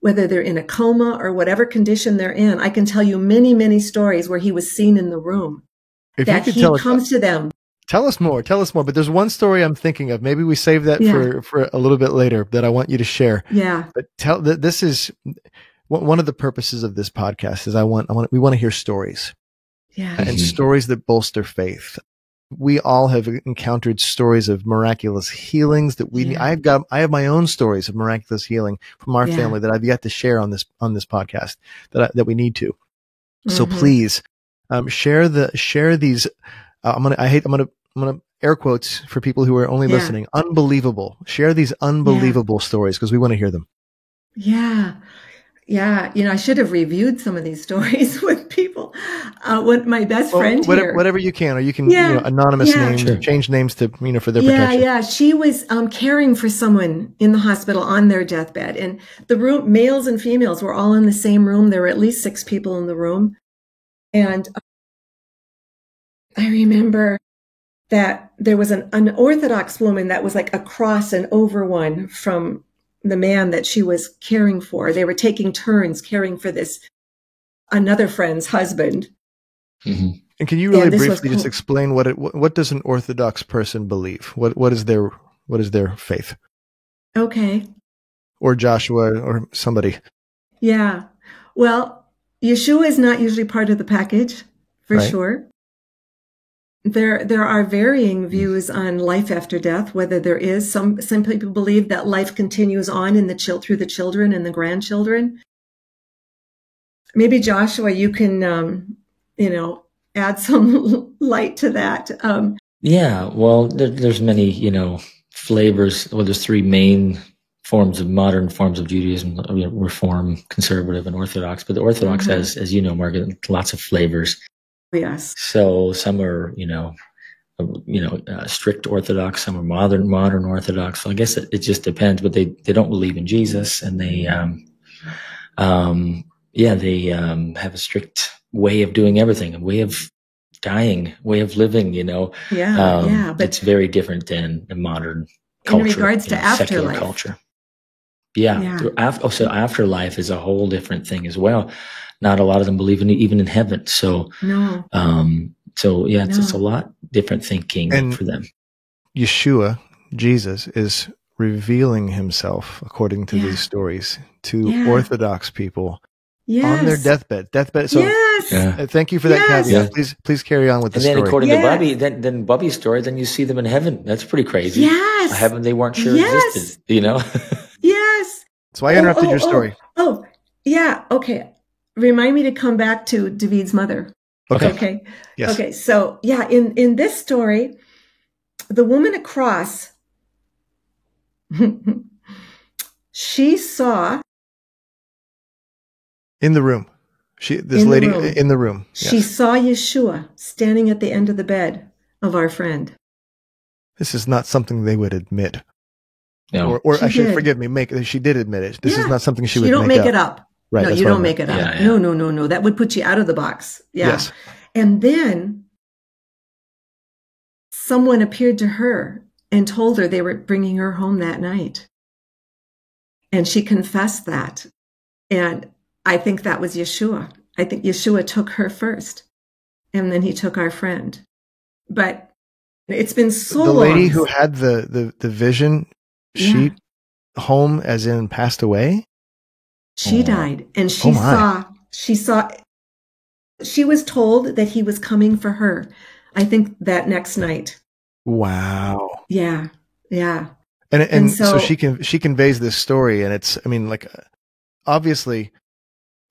Whether they're in a coma or whatever condition they're in, I can tell you many stories where he was seen in the room. That he comes to them. Tell us more. But there's one story I'm thinking of. Maybe we save that for a little bit later that I want you to share. Yeah. But this is one of the purposes of this podcast is we want to hear stories. Yeah. And stories that bolster faith. We all have encountered stories of miraculous healings that I have my own stories of miraculous healing from our family that I've yet to share on this podcast that we need to. So please, share these. I'm gonna air quotes for people who are only listening. Unbelievable. Share these unbelievable stories because we want to hear them. Yeah. Yeah. I should have reviewed some of these stories with people. When my best friend here. Whatever you can, or you can, anonymous names, change names to, for their protection. Yeah. She was caring for someone in the hospital on their deathbed. And the room, males and females, were all in the same room. There were at least 6 people in the room. And I remember that there was an Orthodox woman that was like across and over one from the man that she was caring for. They were taking turns caring for this another friend's husband. Mm-hmm. And can you really briefly just explain what does an Orthodox person believe? What is their faith? Okay. Or Joshua or somebody. Yeah. Well, Yeshua is not usually part of the package, for sure. There are varying views on life after death, whether there is. Some people believe that life continues on through the children and the grandchildren. Maybe Joshua, you can, add some light to that. Yeah, well, there's many, flavors. Well, there's 3 main modern forms of Judaism: Reform, Conservative, and Orthodox. But the Orthodox has, as you know, Margaret, lots of flavors. Yes. So some are, strict Orthodox. Some are modern Orthodox. So I guess it just depends. But they don't believe in Jesus, and they have a strict way of doing everything, a way of dying, way of living. But it's very different than the modern culture in regards to afterlife. Secular culture. Yeah. So afterlife is a whole different thing as well. Not a lot of them believe even in heaven. So, no. It's a lot different thinking for them. Yeshua, Jesus, is revealing himself, according to these stories, to Orthodox people on their deathbed. So, thank you for that caveat. Please carry on with the story. And then, according to Bobby, then Bobby's story, then you see them in heaven. That's pretty crazy. Yes. Heaven they weren't sure existed. Yes. That's why I interrupted your story. Okay. Remind me to come back to David's mother. Okay. Yes. Okay. So in this story, the woman across, she saw in the room. In the room. Yes. She saw Yeshua standing at the end of the bed of our friend. This is not something they would admit. No. Or forgive me, she did admit it. This is not something she would make up. You don't make it up. Right, no, you don't make it up. Yeah. No. That would put you out of the box. Yeah. Yes. And then someone appeared to her and told her they were bringing her home that night. And she confessed that. And I think that was Yeshua. I think Yeshua took her first. And then he took our friend. But it's been so long. The lady who had the vision, she home as in passed away? She died, and she was told that he was coming for her. I think that next night. Wow. Yeah. And so she conveys this story, and it's, obviously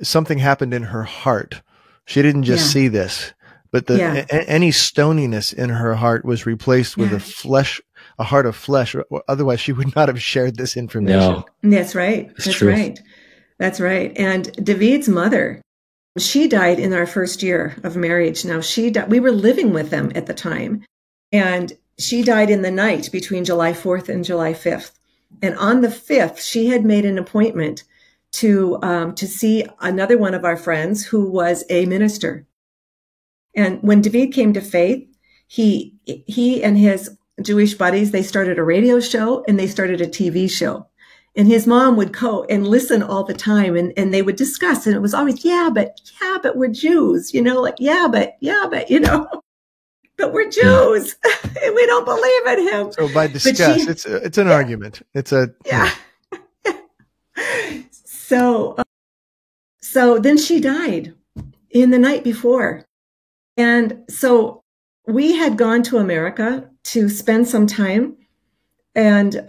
something happened in her heart. She didn't just see this, but any stoniness in her heart was replaced with a heart of flesh. Otherwise, she would not have shared this information. No. That's right. That's right. And David's mother, she died in our first year of marriage. Now we were living with them at the time, and she died in the night between July 4th and July 5th. And on the 5th, she had made an appointment to see another one of our friends who was a minister. And when David came to faith, he and his Jewish buddies, they started a radio show and they started a TV show. And his mom would go and listen all the time, and they would discuss, and it was always, but we're Jews, but we're Jews and we don't believe in him. So by discuss, it's an argument. It's a So then she died in the night before, and so we had gone to America to spend some time, and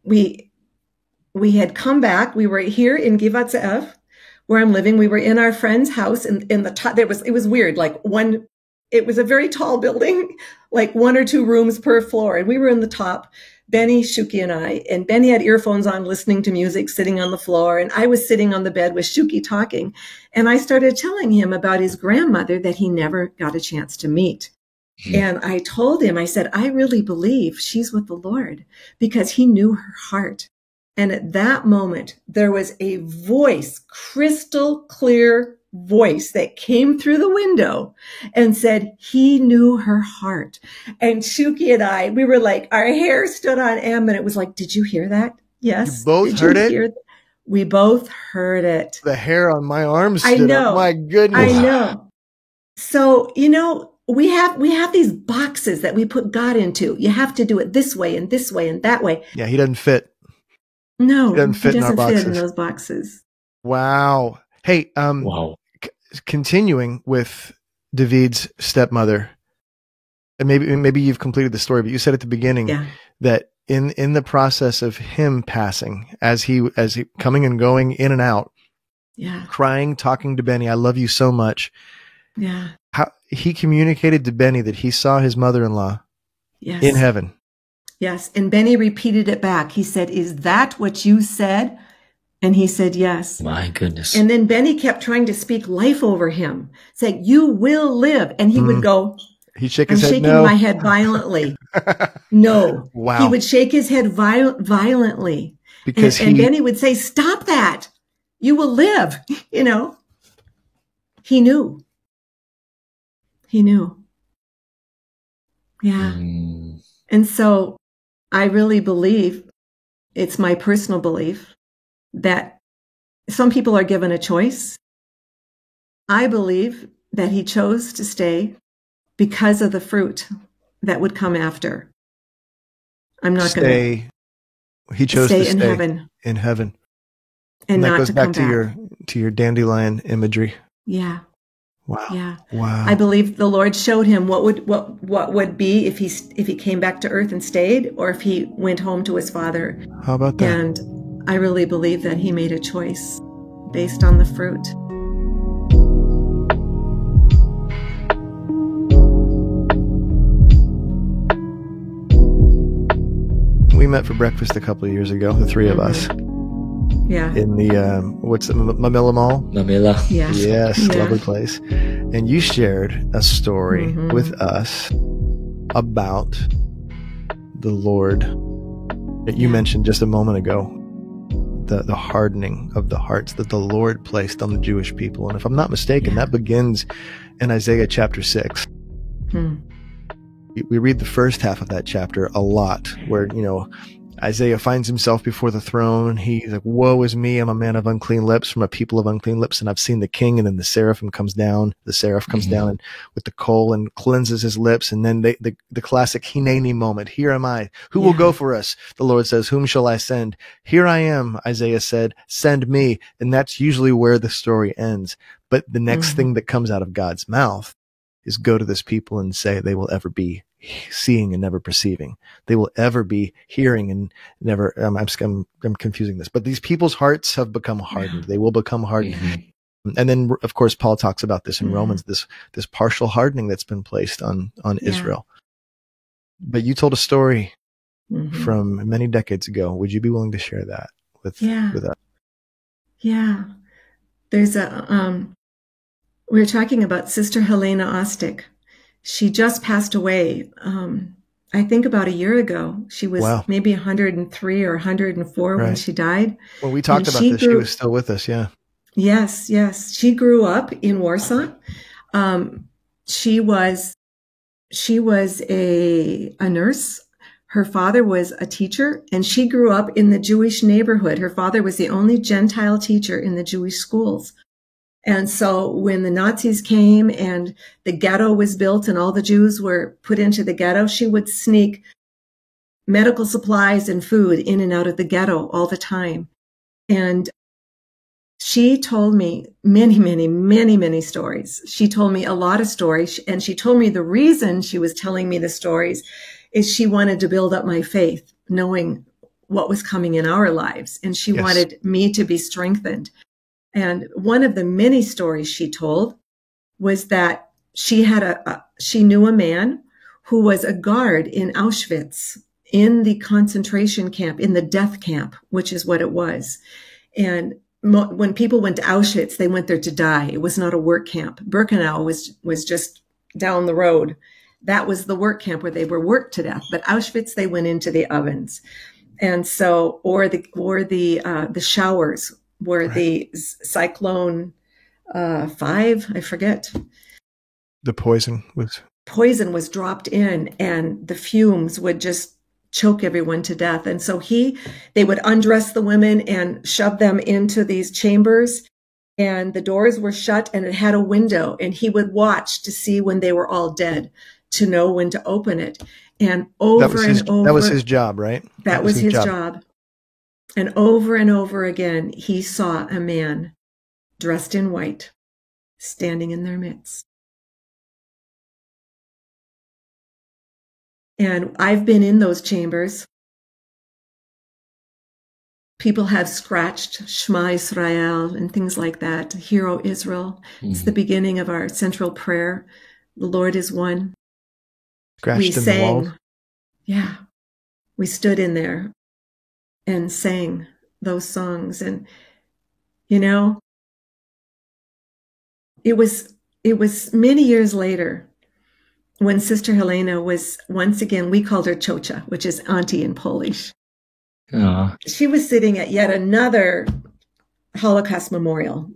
we had come back. We were here in Givat Ze'ev, where I'm living. We were in our friend's house, and it was weird. Like one it was a very tall building, like 1 or 2 rooms per floor. And we were in the top, Benny, Shuki, and I. And Benny had earphones on, listening to music, sitting on the floor. And I was sitting on the bed with Shuki talking. And I started telling him about his grandmother that he never got a chance to meet. And I told him, I said, I really believe she's with the Lord, because he knew her heart. And at that moment, there was a voice, crystal clear voice, that came through the window and said, he knew her heart. And Shuki and I, we were like, our hair stood on end, and it was like, did you hear that? Yes. You both heard it? We both heard it. The hair on my arms stood up. My goodness. I know. So, we have these boxes that we put God into. You have to do it this way and this way and that way. Yeah, he doesn't fit. No, he doesn't fit in those boxes. Wow. Hey, continuing with David's stepmother, and maybe you've completed the story, but you said at the beginning that in the process of him passing, as he coming and going in and out, crying, talking to Benny, I love you so much. Yeah. How he communicated to Benny that he saw his mother-in-law in heaven. Yes. And Benny repeated it back. He said, is that what you said? And he said, yes. My goodness. And then Benny kept trying to speak life over him, saying, you will live. And he would go, he'd shake his head, shaking my head violently. No. Wow. He would shake his head violently. Because and Benny would say, stop that. You will live. He knew. He knew. Yeah. And so I really believe, it's my personal belief, that some people are given a choice. I believe that he chose to stay because of the fruit that would come after. I'm not going to. He chose to stay in heaven. In heaven. And that not goes to back come back. to your dandelion imagery. Yeah. Wow. Yeah. Wow. I believe the Lord showed him what would be if he came back to earth and stayed, or if he went home to his father. How about that? And I really believe that he made a choice based on the fruit. We met for breakfast a couple of years ago, the three of us. Yeah. In the, Mamilla Mall? Mamilla. Yeah. Yes, lovely place. And you shared a story with us about the Lord that you mentioned just a moment ago. The hardening of the hearts that the Lord placed on the Jewish people. And if I'm not mistaken, that begins in Isaiah chapter 6. We read the first half of that chapter a lot, where, Isaiah finds himself before the throne. He's like, woe is me, I'm a man of unclean lips, from a people of unclean lips, and I've seen the king. And then the seraph comes down and with the coal and cleanses his lips. And then the classic Hineni moment. Here am I. Who will go for us? The Lord says, whom shall I send? Here I am, Isaiah said, send me. And that's usually where the story ends. But the next thing that comes out of God's mouth is go to this people and say they will ever be seeing and never perceiving. They will ever be hearing and never, I'm confusing this, but these people's hearts have become hardened. They will become hardened. And then, of course, Paul talks about this in Romans, this partial hardening that's been placed on Israel. But you told a story from many decades ago. Would you be willing to share that with us? Yeah. There's we were talking about Sister Helena Ostick. She just passed away, I think about a year ago. She was maybe 103 or 104 when she died. Well, we talked about this. She was still with us, Yes. She grew up in Warsaw. She was a nurse. Her father was a teacher, and she grew up in the Jewish neighborhood. Her father was the only Gentile teacher in the Jewish schools. And so when the Nazis came and the ghetto was built and all the Jews were put into the ghetto, she would sneak medical supplies and food in and out of the ghetto all the time. And she told me many stories. She told me a lot of stories. And she told me the reason she was telling me the stories is she wanted to build up my faith, knowing what was coming in our lives. And she wanted me to be strengthened. And one of the many stories she told was that she knew a man who was a guard in Auschwitz, in the concentration camp, in the death camp, which is what it was. And when people went to Auschwitz, they went there to die. It was not a work camp. Birkenau was just down the road. That was the work camp where they were worked to death. But Auschwitz, they went into the ovens. And so, or the showers where right. The Cyclone 5, I forget. The poison was dropped in, and the fumes would just choke everyone to death. And so they would undress the women and shove them into these chambers, and the doors were shut and it had a window, and he would watch to see when they were all dead to know when to open it. And over and over. That was his job, right? That was his job. And over again, he saw a man dressed in white standing in their midst. And I've been in those chambers. People have scratched Shema Israel and things like that. Hear, O Israel. Mm-hmm. It's the beginning of our central prayer. The Lord is one. Scratched in the walls. Yeah. We stood in there and sang those songs. And, it was many years later when Sister Helena was, once again, we called her Ciocia, which is auntie in Polish. She was sitting at yet another Holocaust memorial,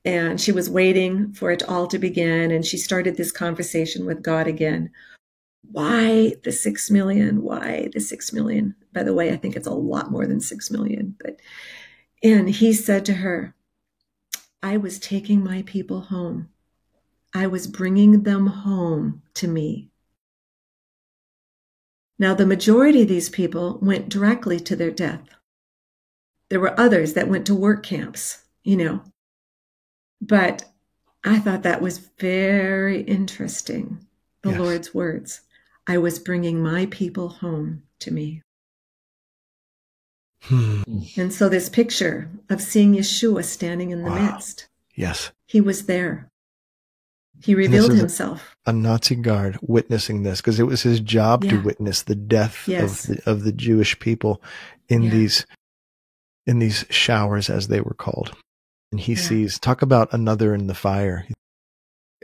and she was waiting for it all to begin, and she started this conversation with God again. Why the 6 million? Why the 6 million? By the way, I think it's a lot more than 6 million. And he said to her, I was taking my people home. I was bringing them home to me. Now, the majority of these people went directly to their death. There were others that went to work camps, But I thought that was very interesting, the Lord's words. I was bringing my people home to me. And so this picture of seeing Yeshua standing in the midst. Yes. He was there. He revealed himself. A Nazi guard witnessing this, because it was his job to witness the death of the Jewish people in these showers, as they were called. And he sees, talk about another in the fire.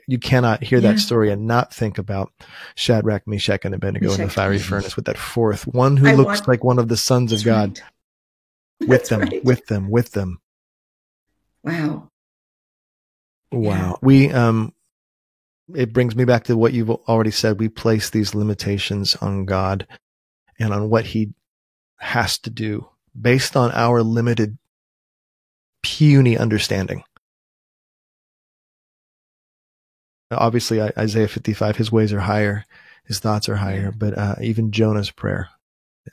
You cannot hear that story and not think about Shadrach, Meshach, and Abednego in the fiery furnace with that fourth one who looks like one of the sons of God. With them. Wow. Yeah. We, it brings me back to what you've already said. We place these limitations on God and on what he has to do based on our limited, puny understanding. Obviously, Isaiah 55, his ways are higher, his thoughts are higher, but even Jonah's prayer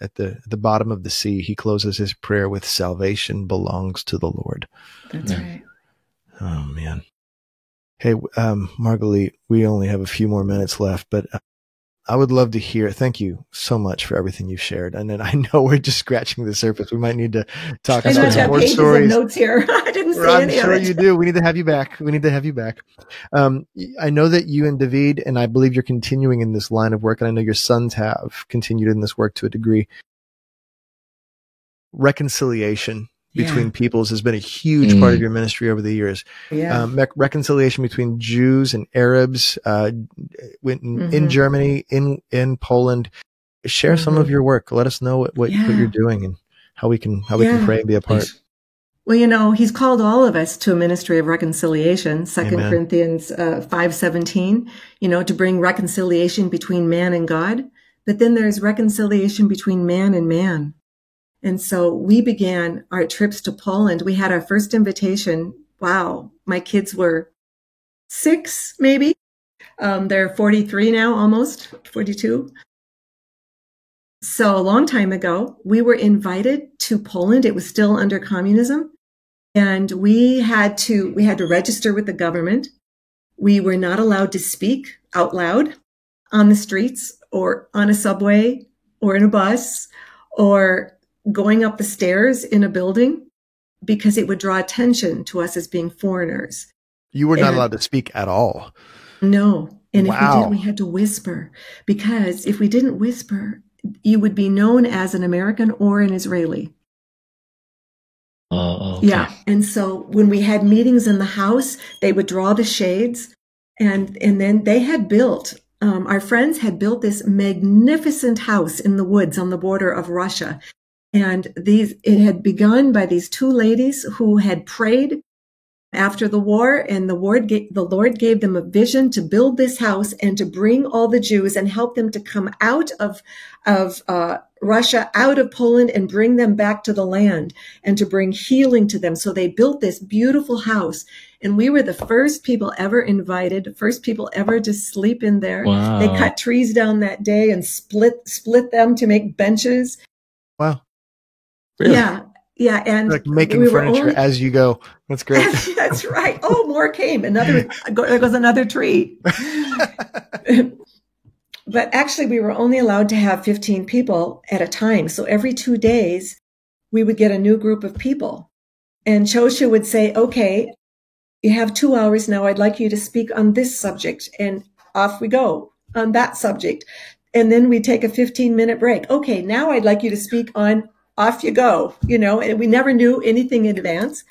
at the bottom of the sea, he closes his prayer with salvation belongs to the Lord. That's right. Oh, man. Hey, Margalit, we only have a few more minutes left, but I would love to hear. Thank you so much for everything you've shared. And then I know we're just scratching the surface. We might need to talk about some more stories. Notes here. I didn't see any of it. I'm sure you do. We need to have you back. I know that you and David, and I believe you're continuing in this line of work, and I know your sons have continued in this work to a degree. Reconciliation between peoples has been a huge part of your ministry over the years. Yeah. Reconciliation between Jews and Arabs, in Germany, in Poland. Share some of your work. Let us know what you're doing and how we can pray and be a part. Please. Well, he's called all of us to a ministry of reconciliation, 2 Corinthians 5:17, to bring reconciliation between man and God. But then there's reconciliation between man and man. And so we began our trips to Poland. We had our first invitation. Wow. My kids were 6, maybe. They're 43 now, almost 42. So a long time ago, we were invited to Poland. It was still under communism. And we had to register with the government. We were not allowed to speak out loud on the streets or on a subway or in a bus or going up the stairs in a building, because it would draw attention to us as being foreigners. You were not allowed to speak at all. No. And wow. If we didn't, we had to whisper, because if we didn't whisper, you would be known as an American or an Israeli. Okay. Yeah. And so when we had meetings in the house, they would draw the shades, and then they had built, our friends had built this magnificent house in the woods on the border of Russia. And it had begun by these two ladies who had prayed after the war, and the Lord gave them a vision to build this house and to bring all the Jews and help them to come out of Russia, out of Poland, and bring them back to the land and to bring healing to them. So they built this beautiful house, and we were the first people ever invited, first people ever to sleep in there. Wow. They cut trees down that day and split them to make benches. Wow. Really? Yeah, and like making furniture as you go. That's great. That's right. Oh, more came. There goes another tree. But actually, we were only allowed to have 15 people at a time. So every 2 days, we would get a new group of people. And Chosha would say, okay, you have 2 hours now. I'd like you to speak on this subject. And off we go on that subject. And then we take a 15-minute break. Okay, now I'd like you to speak on, off you go, and we never knew anything in advance,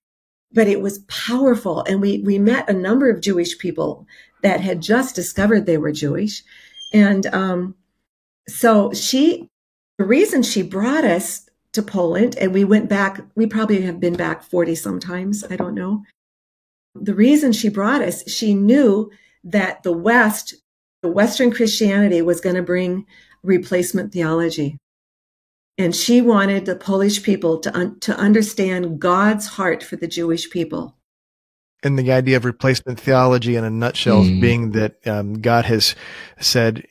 but it was powerful. And we met a number of Jewish people that had just discovered they were Jewish. And so the reason she brought us to Poland, and we went back, we probably have been back 40 sometimes, I don't know. The reason she brought us, she knew that the Western Christianity was going to bring replacement theology. And she wanted the Polish people to understand God's heart for the Jewish people. And the idea of replacement theology in a nutshell being that God has said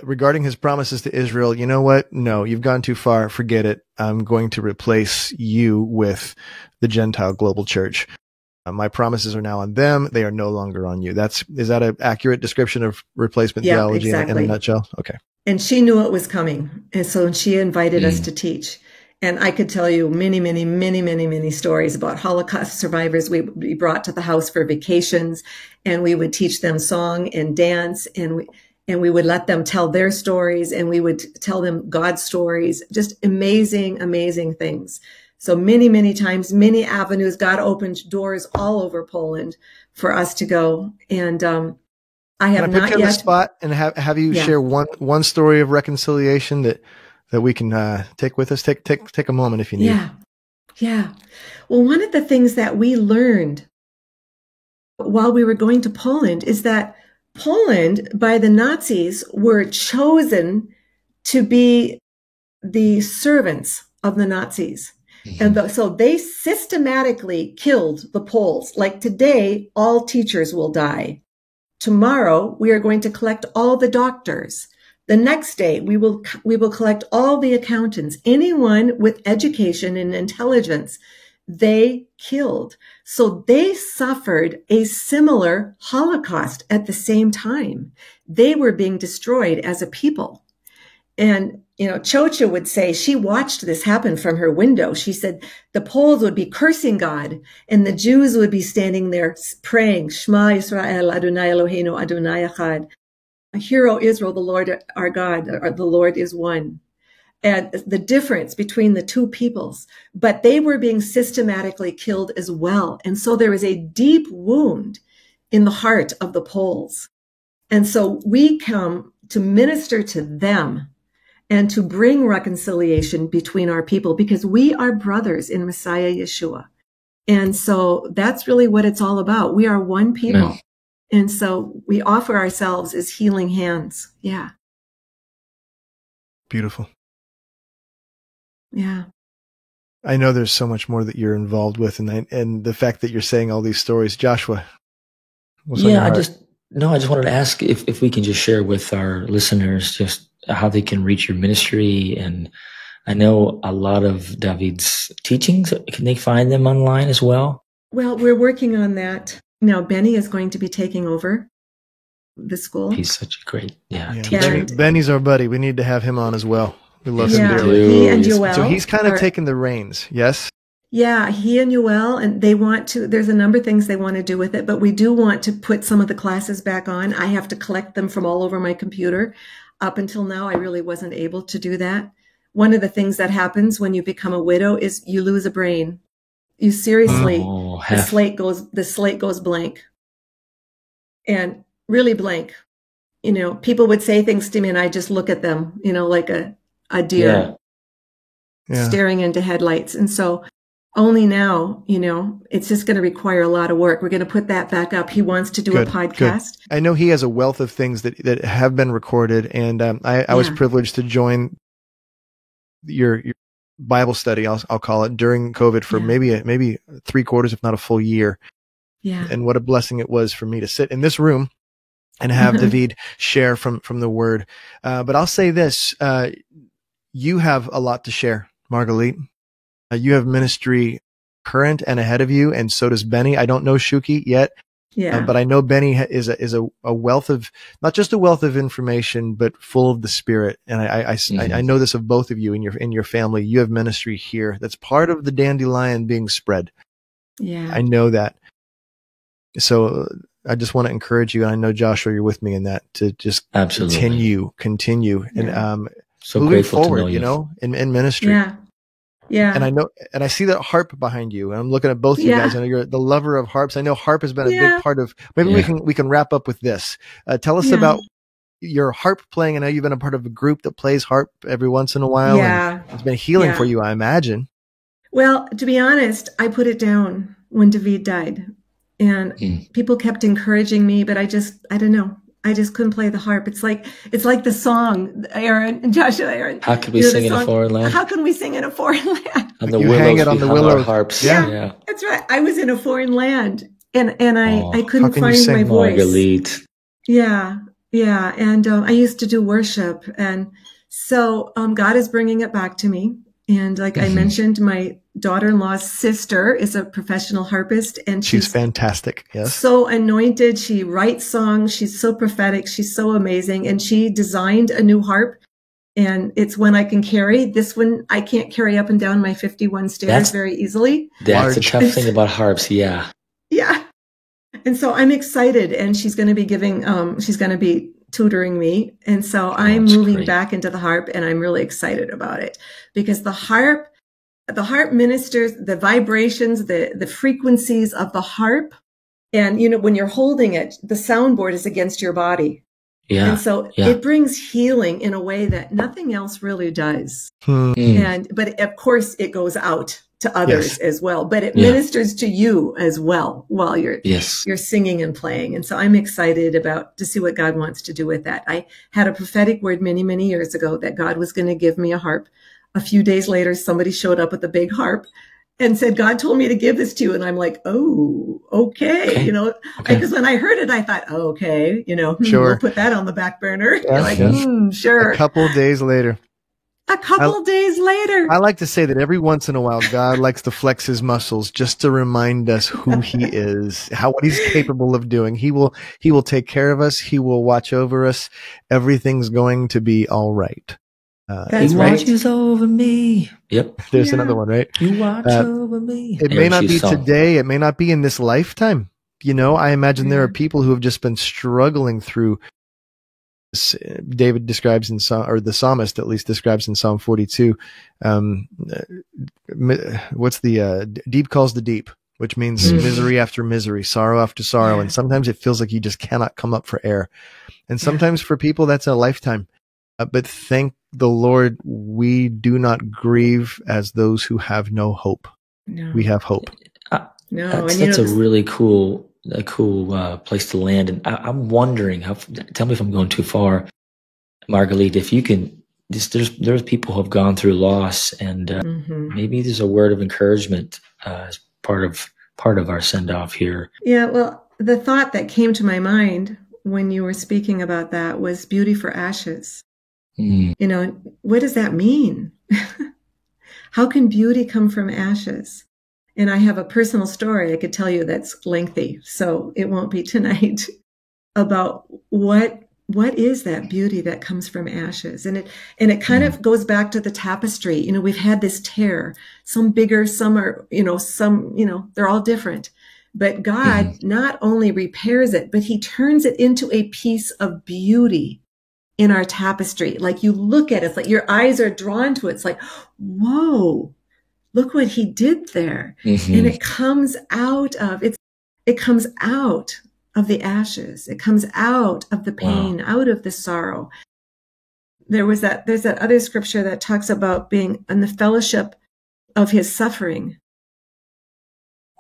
regarding his promises to Israel, you know what? No, you've gone too far. Forget it. I'm going to replace you with the Gentile global church. My promises are now on them. They are no longer on you. Is that an accurate description of replacement theology in a nutshell? Okay. And she knew it was coming. And so she invited us to teach. And I could tell you many, many, many, many, many stories about Holocaust survivors we brought to the house for vacations, and we would teach them song and dance, and we would let them tell their stories, and we would tell them God's stories, just amazing, amazing things. So many, many times, many avenues, God opened doors all over Poland for us to go. And I have not yet. Can I put you on the spot and have you share one story of reconciliation that we can take with us? Take a moment if you need. Yeah. Well, one of the things that we learned while we were going to Poland is that Poland, by the Nazis, were chosen to be the servants of the Nazis. And so they systematically killed the Poles. Like today, all teachers will die. Tomorrow, we are going to collect all the doctors. The next day, we will collect all the accountants. Anyone with education and intelligence, they killed. So they suffered a similar Holocaust at the same time. They were being destroyed as a people. And, Chocha would say she watched this happen from her window. She said the Poles would be cursing God and the Jews would be standing there praying, Shema Yisrael, Adonai Eloheinu, Adonai Echad. Hear, O Israel, the Lord our God, or the Lord is one. And the difference between the two peoples, but they were being systematically killed as well. And so there is a deep wound in the heart of the Poles. And so we come to minister to them and to bring reconciliation between our people, because we are brothers in Messiah Yeshua. And so that's really what it's all about. We are one people. Amen. And so we offer ourselves as healing hands. Yeah. Beautiful. Yeah. I know there's so much more that you're involved with, and the fact that you're saying all these stories. Joshua, what's on your heart? I just wanted to ask if we can just share with our listeners just how they can reach your ministry. And I know a lot of David's teachings. Can they find them online as well? Well, we're working on that. Now, Benny is going to be taking over the school. He's such a great teacher. Benny's our buddy. We need to have him on as well. We love him dearly. He and Joel. So he's kind of taking the reins, yes? Yeah, he and Yoel, and they want to, there's a number of things they want to do with it, but we do want to put some of the classes back on. I have to collect them from all over my computer. Up until now, I really wasn't able to do that. One of the things that happens when you become a widow is you lose a brain. You seriously, the slate goes blank, and really blank. You know, people would say things to me and I just look at them, you know, like a deer staring into headlights. And so only now, you know, it's just going to require a lot of work. We're going to put that back up. He wants to do a podcast. Good. I know he has a wealth of things that have been recorded, and I was privileged to join your Bible study, I'll call it, during COVID for maybe 3/4, if not a full year. Yeah. And what a blessing it was for me to sit in this room and have David share from the Word. But I'll say this, you have a lot to share, Margalit. You have ministry current and ahead of you, and so does Benny. I don't know Shuki yet, but I know Benny is a wealth of, not just a wealth of information, but full of the Spirit. And I know this of both of you in your family. You have ministry here that's part of the dandelion being spread. Yeah, I know that. So I just want to encourage you, and I know Joshua, you're with me in that, to just continue, and so moving grateful forward, to know you. You know, in ministry. Yeah. And I know, and I see that harp behind you, and I'm looking at both of you guys. I know you're the lover of harps. I know harp has been a big part of, maybe we can wrap up with this. Tell us about your harp playing. I know you've been a part of a group that plays harp every once in a while. Yeah. And it's been healing for you, I imagine. Well, to be honest, I put it down when David died, and people kept encouraging me, but I don't know. I just couldn't play the harp. It's like the song, Joshua. How could we sing in a foreign land? How can we sing in a foreign land? On the willows, hang it on the willow harps. Yeah, that's right. I was in a foreign land, and I couldn't find my voice. Margalit? Yeah. And I used to do worship, and so God is bringing it back to me. And like I mentioned, my daughter-in-law's sister is a professional harpist, and she's fantastic. Yes. So anointed. She writes songs. She's so prophetic. She's so amazing. And she designed a new harp, and it's one I can carry. This one I can't carry up and down my 51 stairs very easily. That's the tough thing about harps. Yeah. Yeah. And so I'm excited, and she's going to be she's going to be tutoring me. And so I'm moving back into the harp, and I'm really excited about it, because the harp ministers the vibrations, the frequencies of the harp. And, you know, when you're holding it, the soundboard is against your body. Yeah. And so it brings healing in a way that nothing else really does. But of course it goes out to others as well, but it ministers to you as well while you're singing and playing. And so I'm excited to see what God wants to do with that. I had a prophetic word many, many years ago that God was going to give me a harp. A few days later, somebody showed up with a big harp and said, God told me to give this to you. And I'm like, oh, okay. You know, because when I heard it, I thought, okay, you know, we'll put that on the back burner. Sure. A couple days later. I like to say that every once in a while, God likes to flex his muscles just to remind us who he is, what he's capable of doing. He will take care of us. He will watch over us. Everything's going to be all right. He watches over me. Yep. There's another one, right? You watch over me. It may not be today. It may not be in this lifetime. You know, I imagine there are people who have just been struggling through. David describes the psalmist at least describes in Psalm 42. What's the deep calls the deep, which means misery after misery, sorrow after sorrow. And sometimes it feels like you just cannot come up for air. And sometimes for people, that's a lifetime. But thank the Lord, we do not grieve as those who have no hope. No. We have hope. That's a really cool place to land. And I'm wondering, tell me if I'm going too far, Margalit, if you can, there's people who have gone through loss, and maybe there's a word of encouragement as part of our send off here. Yeah. Well, the thought that came to my mind when you were speaking about that was beauty for ashes. You know, what does that mean? How can beauty come from ashes? And I have a personal story I could tell you that's lengthy, so it won't be tonight, about what what is that beauty that comes from ashes? And it kind of goes back to the tapestry. You know, we've had this tear, some bigger, some are, they're all different. But God not only repairs it, but he turns it into a piece of beauty in our tapestry. Like you look at it, it's like your eyes are drawn to it. It's like, whoa, look what he did there. And it comes out of the ashes. It comes out of the pain, out of the sorrow. There's that other scripture that talks about being in the fellowship of his suffering.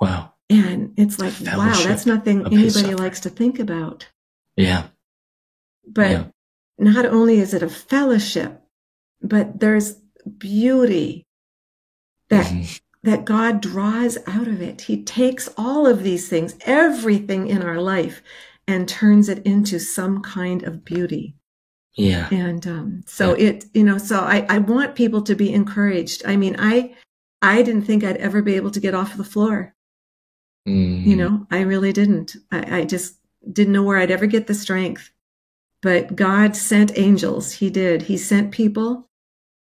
Wow. And it's like, wow, that's nothing anybody likes to think about. Yeah. But not only is it a fellowship, but there's beauty that God draws out of it. He takes all of these things, everything in our life, and turns it into some kind of beauty. Yeah. And so I want people to be encouraged. I mean, I didn't think I'd ever be able to get off the floor. I really didn't. I just didn't know where I'd ever get the strength. But God sent angels. He did. He sent people,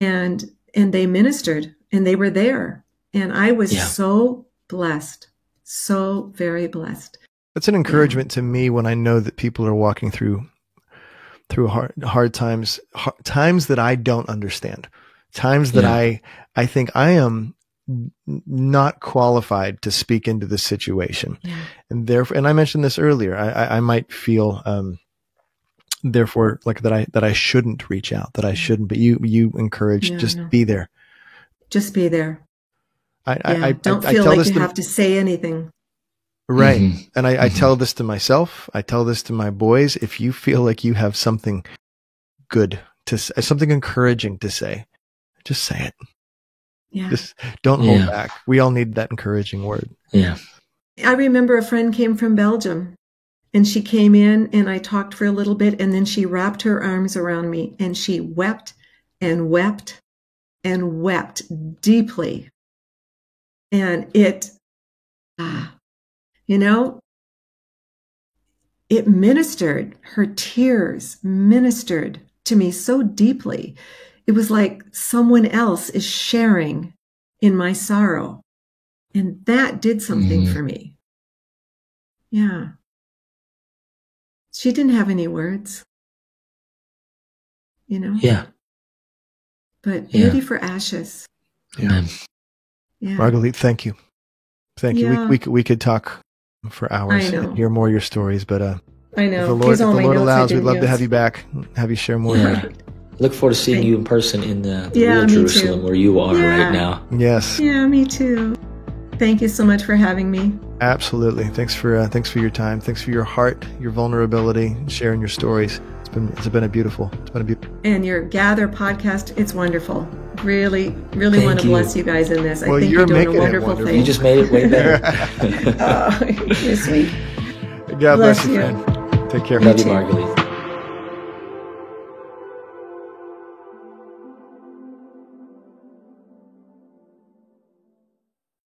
and they ministered, and they were there. And I was so blessed, so very blessed. That's an encouragement to me when I know that people are walking through hard times, times that I don't understand, times that I think I am not qualified to speak into the situation. And therefore, and I mentioned this earlier, I might feel, therefore, like that I shouldn't reach out, that I shouldn't, but you encourage, be there. Just be there. I don't feel like you have to say anything. Right. And I tell this to myself. I tell this to my boys. If you feel like you have something good to say, something encouraging to say, just say it. Yeah. Just don't hold back. We all need that encouraging word. Yeah. I remember a friend came from Belgium, and she came in, and I talked for a little bit, and then she wrapped her arms around me, and she wept and wept and wept deeply. And it ministered, her tears ministered to me so deeply. It was like someone else is sharing in my sorrow. And that did something for me. Yeah. She didn't have any words, Yeah. But beauty for ashes. Yeah. Margalit, thank you. Thank you. We could talk for hours and hear more of your stories, but I know. If the Lord allows, we'd love to have you back, have you share more. Look forward to seeing you in person in the real Jerusalem where you are right now. Yes. Yeah, me too. Thank you so much for having me. Absolutely. Thanks for your time. Thanks for your heart, your vulnerability, sharing your stories. It's been a beautiful. And your Gather podcast, it's wonderful. Really, really want to bless you guys in this. I think you're doing a wonderful thing. You just made it way better. Oh, you're sweet. God bless you, friend. Take care. Love you, Margalit.